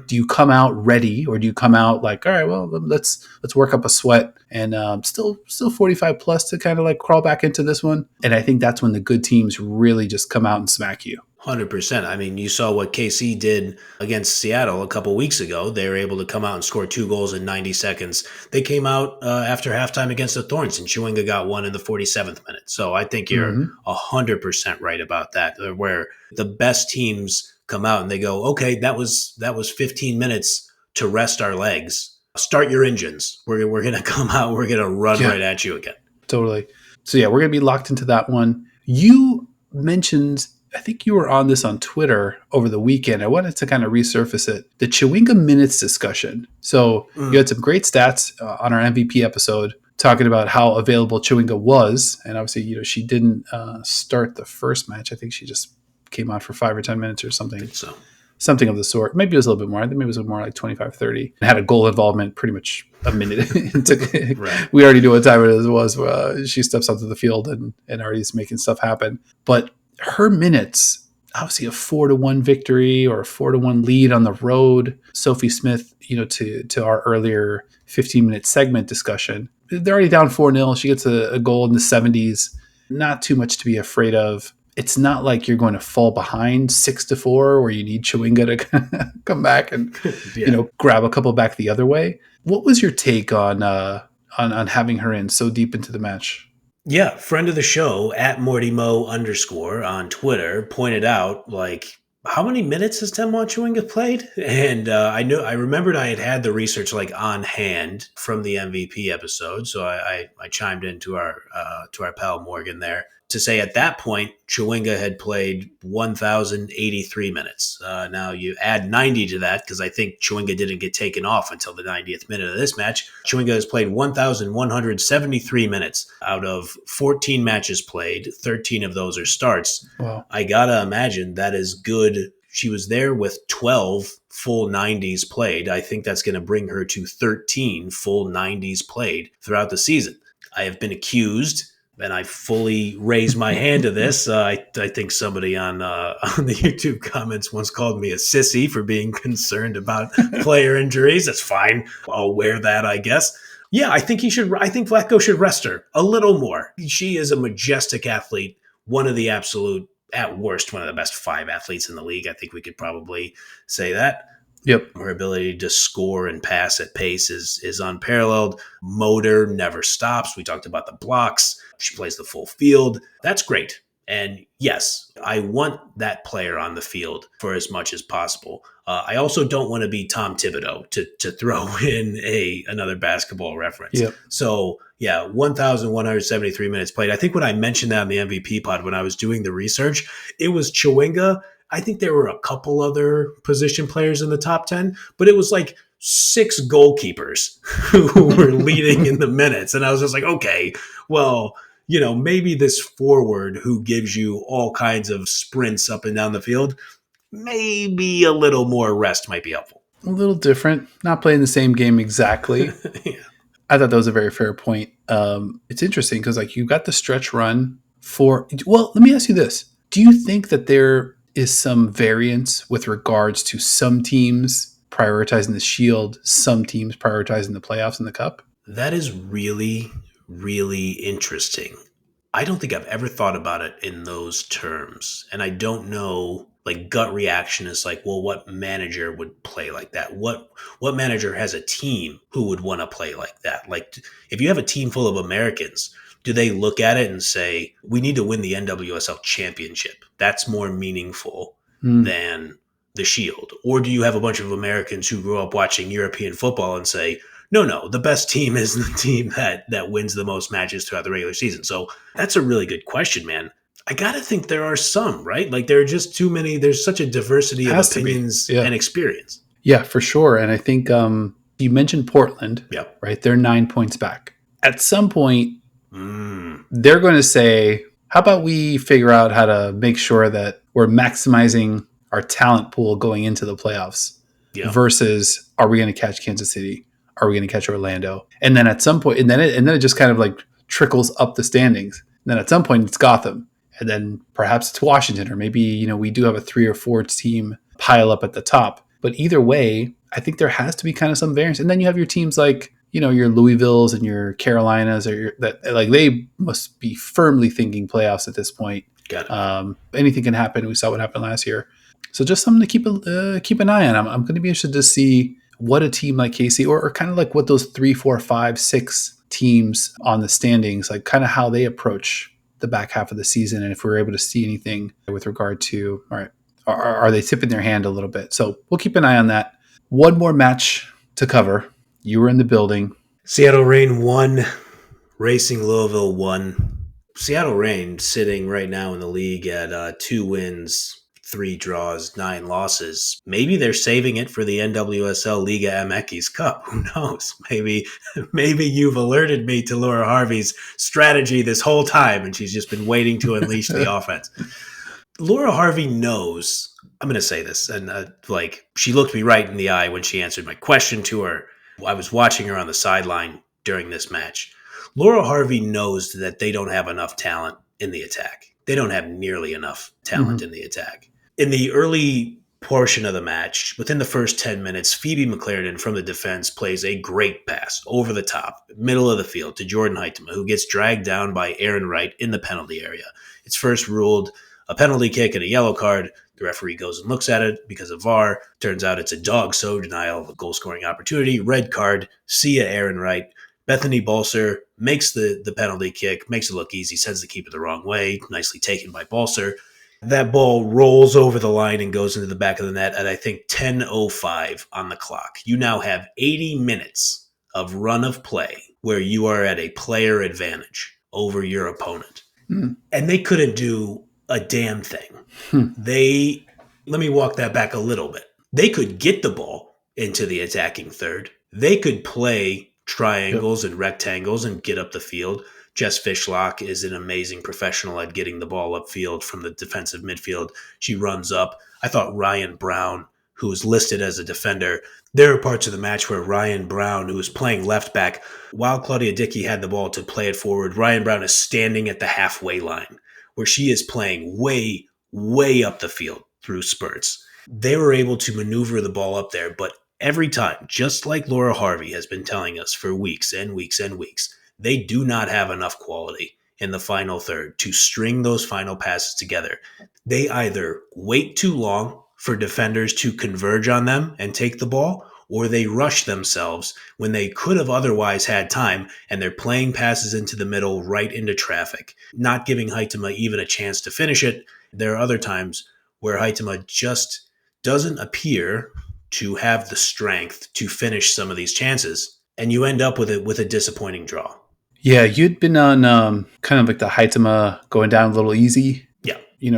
Do you come out ready, or do you come out like, all right, well, let's work up a sweat and still 45 plus to kind of like crawl back into this one? And I think that's when the good teams really just come out and smack you. 100%. I mean, you saw what KC did against Seattle a couple weeks ago. They were able to come out and score 2 goals in 90 seconds. They came out after halftime against the Thorns, and Chewinga got one in the 47th minute. So I think you're 100% right about that, where the best teams come out and they go, okay, that was 15 minutes to rest our legs. Start your engines. We're going to come out. We're going to run right at you again. Totally. So we're going to be locked into that one. You mentioned, I think you were on this on Twitter over the weekend. I wanted to kind of resurface it. The Chewinga minutes discussion. So you had some great stats on our MVP episode talking about how available Chewinga was. And obviously, she didn't start the first match. I think she just came out for 5 or 10 minutes or something. I think so. Something of the sort. Maybe it was a little bit more. I think maybe it was more like 25, 30. And had a goal involvement pretty much a minute. Right. We already knew what time it was. She steps onto the field and already is making stuff happen. But her minutes, obviously a 4-1 victory or a 4-1 lead on the road. Sophie Smith, to our earlier 15-minute segment discussion, they're already down 4-0. She gets a goal in the 70s. Not too much to be afraid of. It's not like you're going to fall behind 6-4 where you need Chewinga to come back and grab a couple back the other way. What was your take on having her in so deep into the match? Yeah, friend of the show at @MortyMo_ on Twitter pointed out, like, how many minutes has Temwa Chewinga played? And I remembered I had the research like on hand from the MVP episode, so I chimed into our pal Morgan there. to say at that point, Chewinga had played 1,083 minutes. Now you add 90 to that because I think Chewinga didn't get taken off until the 90th minute of this match. Chewinga has played 1,173 minutes out of 14 matches played. 13 of those are starts. Wow. I gotta imagine that is good. She was there with 12 full 90s played. I think that's going to bring her to 13 full 90s played throughout the season. I have been accused, and I fully raise my hand to this. I think somebody on the YouTube comments once called me a sissy for being concerned about player injuries. That's fine. I'll wear that, I guess. Yeah, I think Vlatko should rest her a little more. She is a majestic athlete, one of the absolute, at worst, one of the best 5 athletes in the league. I think we could probably say that. Yep. Her ability to score and pass at pace is unparalleled. Motor never stops. We talked about the blocks. She plays the full field. That's great. And yes, I want that player on the field for as much as possible. I also don't want to be Tom Thibodeau to throw in another basketball reference. Yep. So, yeah, 1,173 minutes played. I think when I mentioned that on the MVP pod, when I was doing the research, it was Chewinga. I think there were a couple other position players in the top 10, but it was like 6 goalkeepers who were leading in the minutes. And I was just like, okay, well, maybe this forward who gives you all kinds of sprints up and down the field, maybe a little more rest might be helpful. A little different. Not playing the same game exactly. Yeah. I thought that was a very fair point. It's interesting because you got the stretch run let me ask you this. Do you think that there is some variance with regards to some teams prioritizing the Shield, some teams prioritizing the playoffs and the Cup? That is really, really interesting. I don't think I've ever thought about it in those terms. And I don't know, gut reaction is well, what manager would play like that? What manager has a team who would want to play like that? If you have a team full of Americans, do they look at it and say, we need to win the NWSL championship? That's more meaningful than the Shield. Or do you have a bunch of Americans who grew up watching European football and say, no, the best team is the team that wins the most matches throughout the regular season? So that's a really good question, man. I got to think there are some, right? There are just too many. There's such a diversity of opinions and experience. Yeah, for sure. And I think you mentioned Portland, right? They're 9 points back. At some point, they're going to say, how about we figure out how to make sure that we're maximizing our talent pool going into the playoffs versus are we going to catch Kansas City? Are we going to catch Orlando? And then at some point, and then it just kind of trickles up the standings. And then at some point it's Gotham, and then perhaps it's Washington, or maybe, we do have a 3 or 4 team pile up at the top. But either way, I think there has to be kind of some variance. And then you have your teams your Louisvilles and your Carolinas, they must be firmly thinking playoffs at this point. Got it. Anything can happen. We saw what happened last year. So just something to keep an eye on. I'm going to be interested to see what a team like KC or kind of what those 3, 4, 5, 6 teams on the standings, kind of how they approach the back half of the season. And if we're able to see anything with regard to, all right, are they tipping their hand a little bit? So we'll keep an eye on that. One more match to cover. You were in the building. Seattle Reign 1, Racing Louisville 1. Seattle Reign sitting right now in the league at 2 wins, 3 draws, 9 losses. Maybe they're saving it for the NWSL Liga MX Cup. Who knows? Maybe you've alerted me to Laura Harvey's strategy this whole time, and she's just been waiting to unleash the offense. Laura Harvey knows, I'm going to say this, and she looked me right in the eye when she answered my question to her. I was watching her on the sideline during this match. Laura Harvey knows that they don't have enough talent in the attack. They don't have nearly enough talent in the attack. In the early portion of the match, within the first 10 minutes, Phoebe McClernand from the defense plays a great pass over the top, middle of the field to Jordan Huitema, who gets dragged down by Aaron Wright in the penalty area. It's first ruled a penalty kick and a yellow card. The referee goes and looks at it because of VAR. Turns out it's a dog-so denial of a goal-scoring opportunity. Red card. See ya, Aaron Wright. Bethany Balser makes the penalty kick, makes it look easy, sends the keeper the wrong way. Nicely taken by Balser. That ball rolls over the line and goes into the back of the net at, I think, 10:05 on the clock. You now have 80 minutes of run of play where you are at a player advantage over your opponent. and they couldn't do a damn thing. Let me walk that back a little bit. They could get the ball into the attacking third. They could play triangles and rectangles and get up the field. Jess Fishlock is an amazing professional at getting the ball upfield from the defensive midfield. She runs up. I thought Ryan Brown, who was listed as a defender, there were parts of the match where Ryan Brown, who was playing left back, while Claudia Dickey had the ball to play it forward, Ryan Brown is standing at the halfway line where she is playing way, way up the field through spurts. They were able to maneuver the ball up there, but every time, just like Laura Harvey has been telling us for weeks and weeks and weeks, they do not have enough quality in the final third to string those final passes together. They either wait too long for defenders to converge on them and take the ball, or they rush themselves when they could have otherwise had time, and they're playing passes into the middle right into traffic, not giving Huitema even a chance to finish it. There are other times where Huitema just doesn't appear to have the strength to finish some of these chances, and you end up with a disappointing draw. Yeah, you'd been on kind of like the Huitema going down a little easy,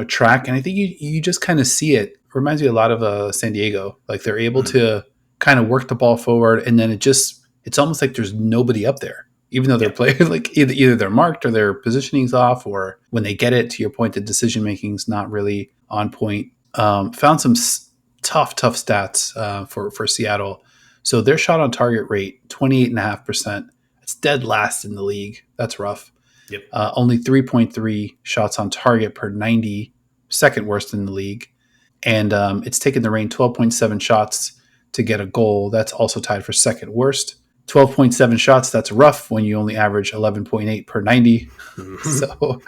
track, and I think you just kind of see it. Reminds me a lot of San Diego. Like they're able to kind of work the ball forward, and then it's almost like there's nobody up there, even though they're playing like either they're marked or their positioning's off, or when they get it, to your point, the decision making's not really on point. Found some tough stats for Seattle. So their shot on target rate, 28.5%. It's dead last in the league. That's rough. Yep. Only 3.3 shots on target per 90, second worst in the league. And it's taken the Reign 12.7 shots to get a goal. That's also tied for second worst. 12.7 shots, that's rough when you only average 11.8 per 90. So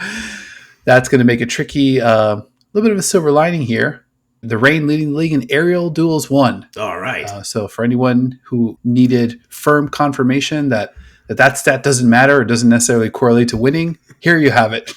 that's going to make it tricky. A little bit of a silver lining here. The Reign leading the league in aerial duels won. All right. So for anyone who needed firm confirmation that stat doesn't matter or doesn't necessarily correlate to winning, here you have it.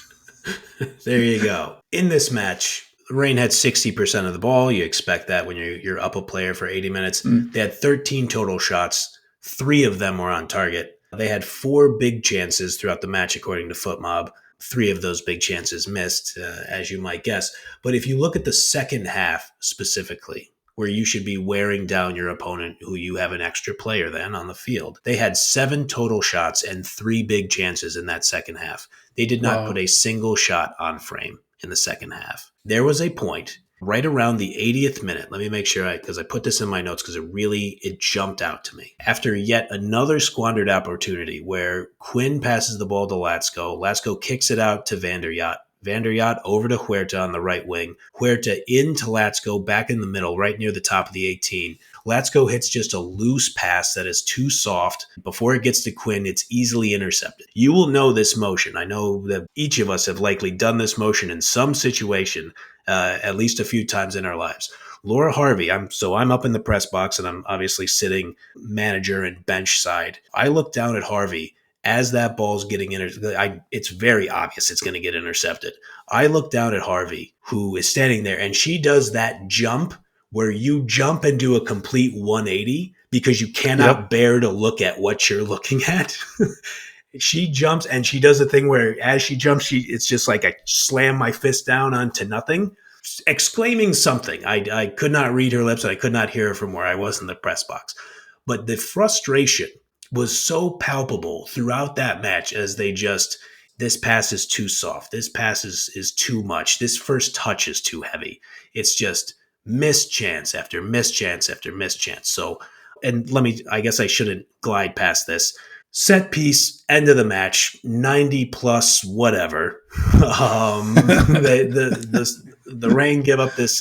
There you go. In this match, Reign had 60% of the ball. You expect that when you're up a player for 80 minutes. They had 13 total shots. 3 of them were on target. They had 4 big chances throughout the match, according to FootMob. 3 of those big chances missed, as you might guess. But if you look at the second half specifically, where you should be wearing down your opponent, who you have an extra player then on the field, they had 7 total shots and 3 big chances in that second half. They did not put a single shot on frame in the second half. There was a point right around the 80th minute. Let me make sure, because I put this in my notes because it jumped out to me. After yet another squandered opportunity where Quinn passes the ball to Latsko. Latsko kicks it out to Vanderyacht. Vanderyacht over to Huerta on the right wing. Huerta into Latsko back in the middle, right near the top of the 18. Latsko hits just a loose pass that is too soft. Before it gets to Quinn, it's easily intercepted. You will know this motion. I know that each of us have likely done this motion in some situation at least a few times in our lives. Laura Harvey, I'm up in the press box, and I'm obviously sitting manager and bench side. I look down at Harvey as that ball's getting it's very obvious it's going to get intercepted. I look down at Harvey, who is standing there, and she does that jump where you jump and do a complete 180 because you cannot bear to look at what you're looking at. She jumps, and she does a thing where as she jumps, it's just like I slam my fist down onto nothing, exclaiming something. I could not read her lips, and I could not hear her from where I was in the press box. But the frustration was so palpable throughout that match as this pass is too soft. This pass is too much. This first touch is too heavy. It's just missed chance after missed chance after missed chance. So, and I guess I shouldn't glide past this. Set piece, end of the match, 90 plus whatever. The Reign give up this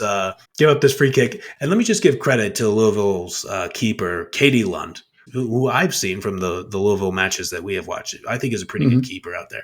free kick. And let me just give credit to Louisville's keeper, Katie Lund, who I've seen from the Louisville matches that we have watched. I think is a pretty good keeper out there.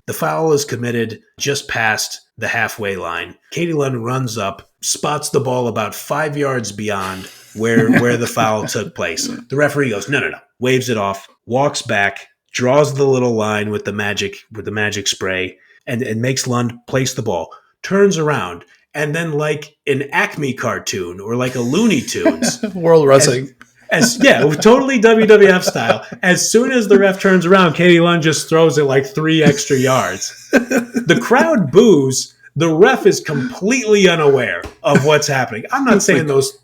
The foul is committed just past the halfway line. Katie Lund runs up, spots the ball about 5 yards beyond where the foul took place. The referee goes, no, waves it off, walks back, draws the little line with the magic spray, and makes Lund place the ball, turns around, and then like an Acme cartoon or like a Looney Tunes. World Wrestling. Totally WWF style. As soon as the ref turns around, Katie Lund just throws it like 3 extra yards. The crowd boos. The ref is completely unaware of what's happening. I'm not saying those.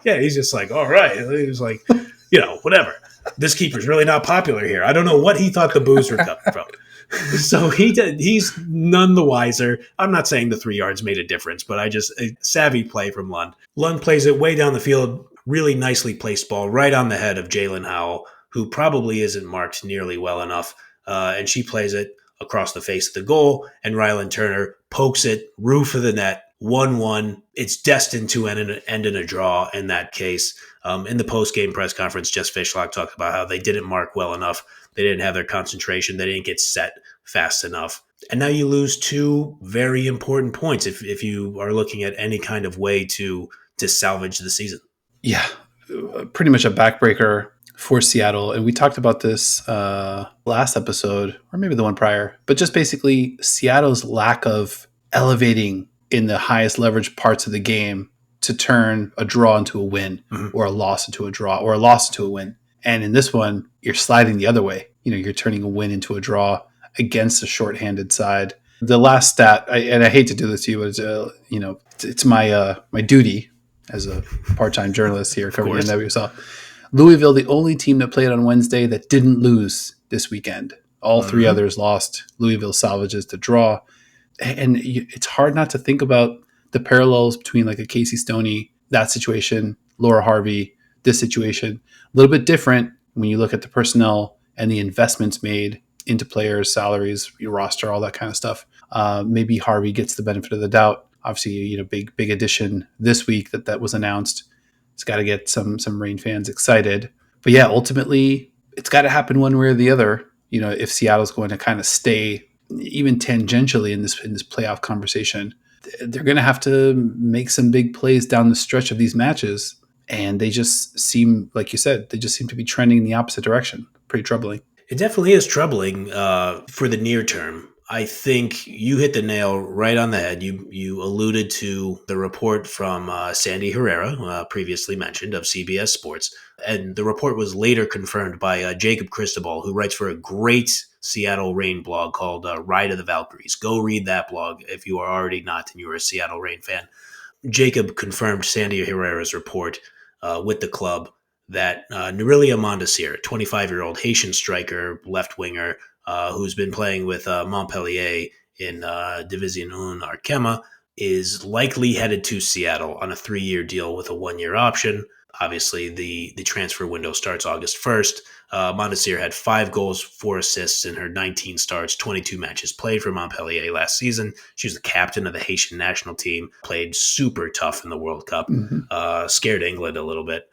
Yeah, he's just like, all right. He's like, whatever. This keeper's really not popular here. I don't know what he thought the boos were coming from. So he's none the wiser. I'm not saying the 3 yards made a difference, but a savvy play from Lund. Lund plays it way down the field, really nicely placed ball right on the head of Jalen Howell, who probably isn't marked nearly well enough. And she plays it across the face of the goal, and Rylan Turner pokes it, roof of the net, 1-1. It's destined to end in a draw in that case. In the post-game press conference, Jess Fishlock talked about how they didn't mark well enough. They didn't have their concentration. They didn't get set fast enough. And now you lose 2 very important points if you are looking at any kind of way to salvage the season. Yeah, pretty much a backbreaker for Seattle. And we talked about this last episode, or maybe the one prior, but just basically Seattle's lack of elevating in the highest leverage parts of the game to turn a draw into a win, or a loss into a draw, or a loss into a win. And in this one, you're sliding the other way. You're turning a win into a draw against a shorthanded side. The last stat, and I hate to do this to you, but it's my duty as a part-time journalist here covering the NWSL. Louisville, the only team that played on Wednesday that didn't lose this weekend. All 3 others lost. Louisville salvages the draw. And it's hard not to think about the parallels between like a Casey Stoney, that situation, Laura Harvey, this situation. A little bit different when you look at the personnel and the investments made into players, salaries, your roster, all that kind of stuff. Maybe Harvey gets the benefit of the doubt. Obviously, big addition this week that was announced. It's got to get some Reign fans excited. But yeah, ultimately, it's got to happen one way or the other. If Seattle's going to kind of stay even tangentially in this playoff conversation, they're going to have to make some big plays down the stretch of these matches. And they just seem, like you said, they just seem to be trending in the opposite direction. Pretty troubling. It definitely is troubling for the near term. I think you hit the nail right on the head. You alluded to the report from Sandy Herrera, previously mentioned, of CBS Sports. And the report was later confirmed by Jacob Cristobal, who writes for a great Seattle Reign blog called Ride of the Valkyries. Go read that blog if you are already not and you are a Seattle Reign fan. Jacob confirmed Sandy Herrera's report with the club that Nerelia Mondesir, 25-year-old Haitian striker, left winger, who's been playing with Montpellier in Division 1 Arkema, is likely headed to Seattle on a 3-year deal with a 1-year option. Obviously, the transfer window starts August 1st. Mondesir had 5 goals, 4 assists in her 19 starts, 22 matches played for Montpellier last season. She was the captain of the Haitian national team, played super tough in the World Cup, scared England a little bit,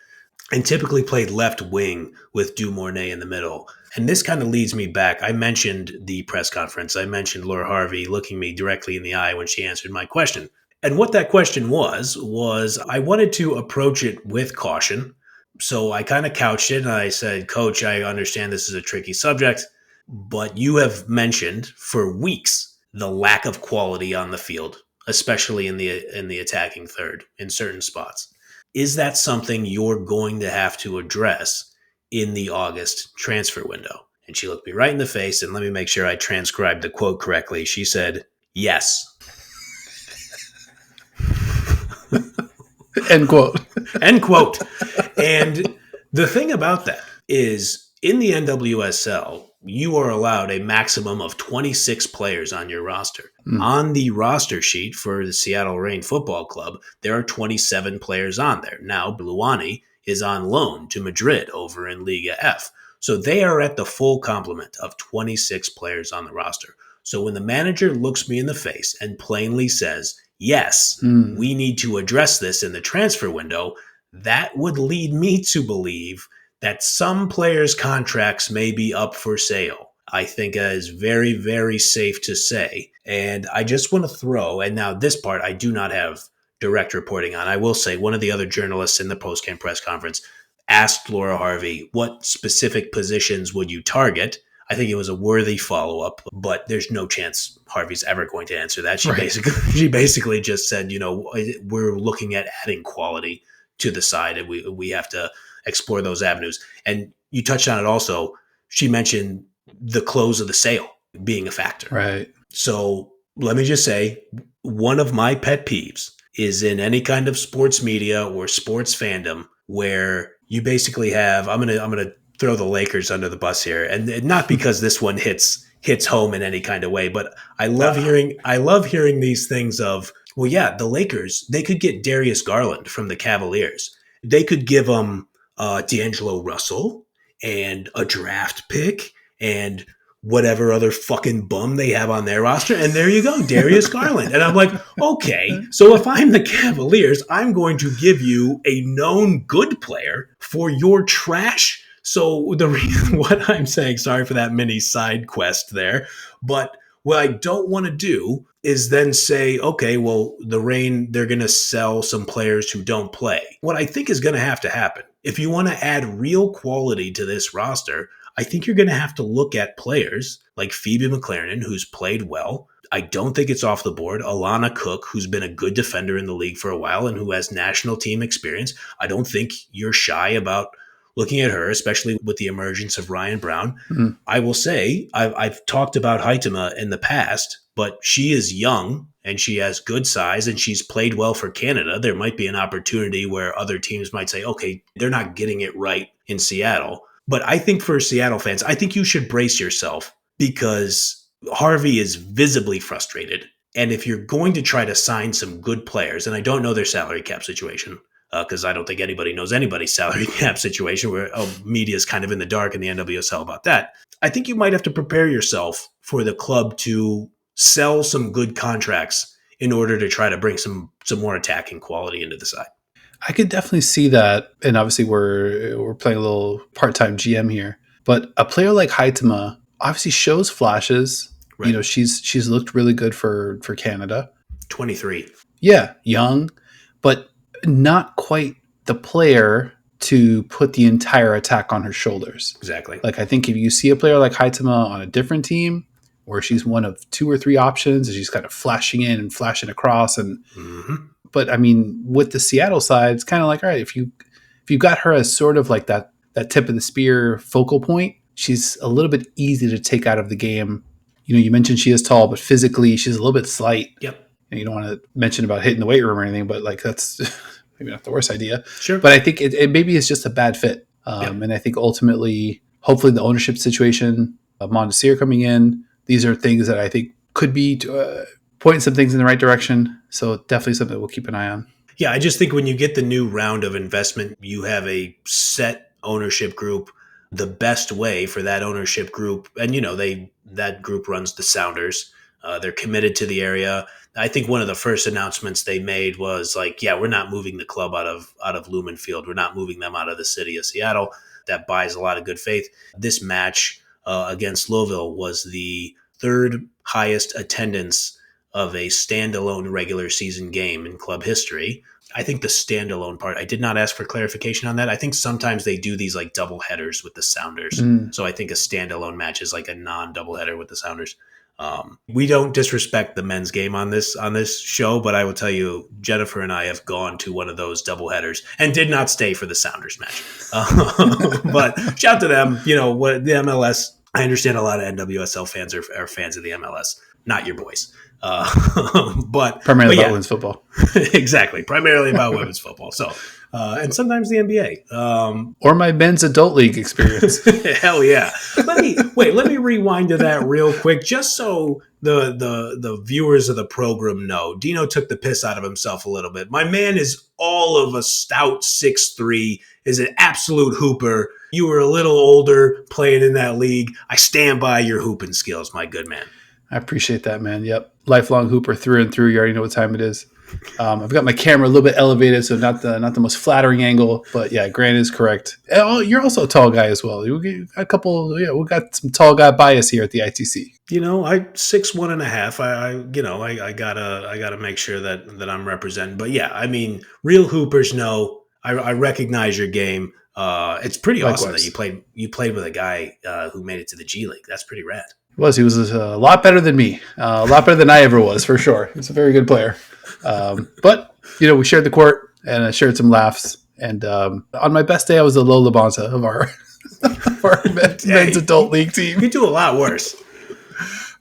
and typically played left wing with Dumornay in the middle. And this kind of leads me back. I mentioned the press conference. I mentioned Laura Harvey looking me directly in the eye when she answered my question. And what that question was I wanted to approach it with caution. So I kind of couched it and I said, Coach, I understand this is a tricky subject, but you have mentioned for weeks the lack of quality on the field, especially in the attacking third in certain spots. Is that something you're going to have to address in the August transfer window? And she looked me right in the face, and let me make sure I transcribed the quote correctly. She said, yes. End quote. End quote. And the thing about that is in the NWSL, you are allowed a maximum of 26 players on your roster. On the roster sheet for the Seattle Reign Football Club, there are 27 players on there. Now, Bluani is on loan to Madrid over in Liga F. So they are at the full complement of 26 players on the roster. So when the manager looks me in the face and plainly says, yes, we need to address this in the transfer window, that would lead me to believe that some players' contracts may be up for sale. I think that is very, very safe to say. And I just want to throw, and now this part I do not have direct reporting on. I will say one of the other journalists in the post-game press conference asked Laura Harvey, what specific positions would you target? I think it was a worthy follow-up, but there's no chance Harvey's ever going to answer that. She basically just said, we're looking at adding quality to the side, and we have to explore those avenues. And you touched on it also. She mentioned the close of the sale being a factor. Right. So let me just say, one of my pet peeves is in any kind of sports media or sports fandom where you basically have, I'm gonna throw the Lakers under the bus here, and not because this one hits home in any kind of way, but I love hearing these things of, well, yeah, the Lakers, they could get Darius Garland from the Cavaliers. They could give them D'Angelo Russell and a draft pick and whatever other fucking bum they have on their roster. And there you go, Darius Garland. And I'm like, okay, so if I'm the Cavaliers, I'm going to give you a known good player for your trash. So the reason what I'm saying, sorry for that mini side quest there, but what I don't want to do is then say, okay, well, the Reign, they're going to sell some players who don't play. What I think is going to happen, if you want to add real quality to this roster, I think you're going to have to look at players like Phoebe McLaren, who's played well. I don't think it's off the board. Alana Cook, who's been a good defender in the league for a while and who has national team experience. I don't think you're shy about looking at her, especially with the emergence of Ryan Brown. Mm-hmm. I will say, I've talked about Huitema in the past, but she is young and she has good size and she's played well for Canada. There might be an opportunity where other teams might say, okay, they're not getting it right in Seattle. But I think for Seattle fans, I think you should brace yourself because Harvey is visibly frustrated. And if you're going to try to sign some good players, and I don't know their salary cap situation, because I don't think anybody knows anybody's salary cap situation where media is kind of in the dark in the NWSL about that. I think you might have to prepare yourself for the club to sell some good contracts in order to try to bring some more attacking quality into the side. I could definitely see that. And obviously we're playing a little part-time GM here, but a player like Huitema obviously shows flashes. Right. You know, she's looked really good for Canada. 23. Yeah. Young, but not quite the player to put the entire attack on her shoulders. Exactly. Like, I think if you see a player like Huitema on a different team where she's one of 2 or 3 options and she's kind of flashing in and flashing across and, but I mean, with the Seattle side, it's kind of like, all right, if you got her as sort of like that tip of the spear focal point, she's a little bit easy to take out of the game. You know, you mentioned she is tall, but physically she's a little bit slight. Yep. And you don't want to mention about hitting the weight room or anything, but like that's maybe not the worst idea. Sure. But I think it maybe is just a bad fit. And I think ultimately, hopefully the ownership situation of Mondesir coming in, these are things that I think could be pointing some things in the right direction. So definitely something we'll keep an eye on. Yeah, I just think when you get the new round of investment, you have a set ownership group. The best way for that ownership group, and you know, that group runs the Sounders. They're committed to the area. I think one of the first announcements they made was like, yeah, we're not moving the club out of Lumen Field. We're not moving them out of the city of Seattle. That buys a lot of good faith. This match against Louisville was the 3rd highest attendance of a standalone regular season game in club history. I think the standalone part, I did not ask for clarification on that. I think sometimes they do these like double headers with the Sounders. So I think a standalone match is like a non-double header with the Sounders. We don't disrespect the men's game on this show, but I will tell you, Jennifer and I have gone to one of those double headers and did not stay for the Sounders match. But shout to them. You know, what the MLS, I understand a lot of NWSL fans are fans of the MLS, not your boys. But primarily about women's football. Exactly. Primarily about women's football. So, and sometimes the NBA. Or my men's adult league experience. Hell yeah. Let me rewind to that real quick, just so the viewers of the program know. Dino took the piss out of himself a little bit. My man is all of a stout 6'3", is an absolute hooper. You were a little older playing in that league. I stand by your hooping skills, my good man. I appreciate that, man. Yep. Lifelong hooper through and through. You already know what time it is. I've got my camera a little bit elevated, so not the most flattering angle, but yeah, Grant is correct. Oh, you're also a tall guy as well. We got some tall guy bias here at the ITC. You know, I 6'1.5". I gotta make sure that I'm representing. But yeah, I mean, real hoopers know. I recognize your game. It's pretty awesome that you played with a guy who made it to the G League. That's pretty rad. He was a lot better than me, a lot better than I ever was, for sure. He's a very good player. But, you know, we shared the court and I shared some laughs. And on my best day, I was the Lola Bonta of our, men's adult league team. You could do a lot worse.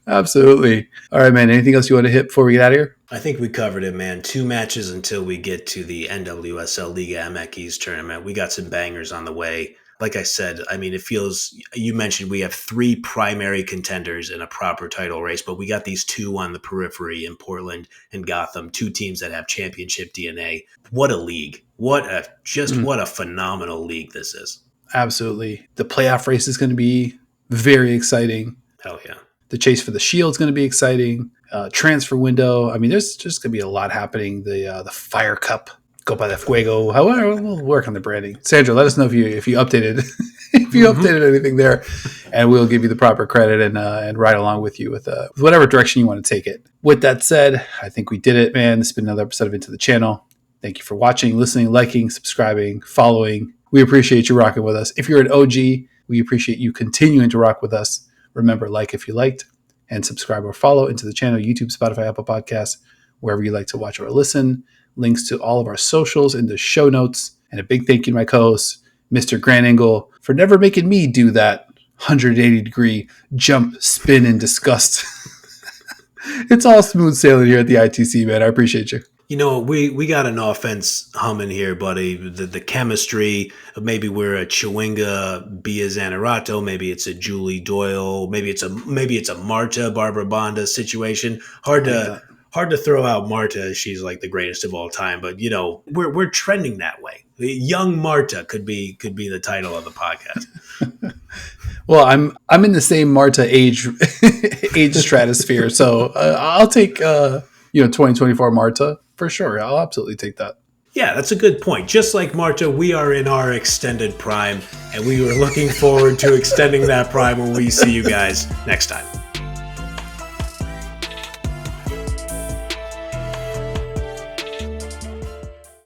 Absolutely. All right, man. Anything else you want to hit before we get out of here? I think we covered it, man. 2 matches until we get to the NWSL Liga MX tournament. We got some bangers on the way. Like I said, I mean, it feels, you mentioned we have 3 primary contenders in a proper title race, but we got these 2 on the periphery in Portland and Gotham, 2 teams that have championship DNA. What a league. What a phenomenal league this is. Absolutely. The playoff race is going to be very exciting. Hell yeah. The chase for the shield is going to be exciting. Transfer window. I mean, there's just going to be a lot happening. The Fire Cup, Copa de Fuego. However, we'll work on the branding. Sandra, let us know if you updated updated anything there, and we'll give you the proper credit and ride along with you with whatever direction you want to take it. With that said, I think we did it, man. This has been another episode of Into the Channel. Thank you for watching, listening, liking, subscribing, following. We appreciate you rocking with us. If you're an OG, we appreciate you continuing to rock with us. Remember, like if you liked, and subscribe or follow Into the Channel, YouTube, Spotify, Apple Podcasts, wherever you like to watch or listen. Links to all of our socials in the show notes. And a big thank you to my co-host, Mr. Grand Angle, for never making me do that 180-degree jump, spin, and disgust. It's all smooth sailing here at the ITC, man. I appreciate you. You know, we got an offense humming here, buddy. The chemistry, maybe we're a Chewinga Bia Zanerato, maybe it's a Julie Doyle, maybe it's a Marta Barbara Bonda situation. Hard to throw out Marta. She's like the greatest of all time, but you know, we're trending that way. Young Marta could be the title of the podcast. Well, I'm in the same Marta age stratosphere, so I'll take 2024 Marta for sure. I'll absolutely take that. Yeah, that's a good point. Just like Marta, we are in our extended prime, and we are looking forward to extending that prime when we see you guys next time.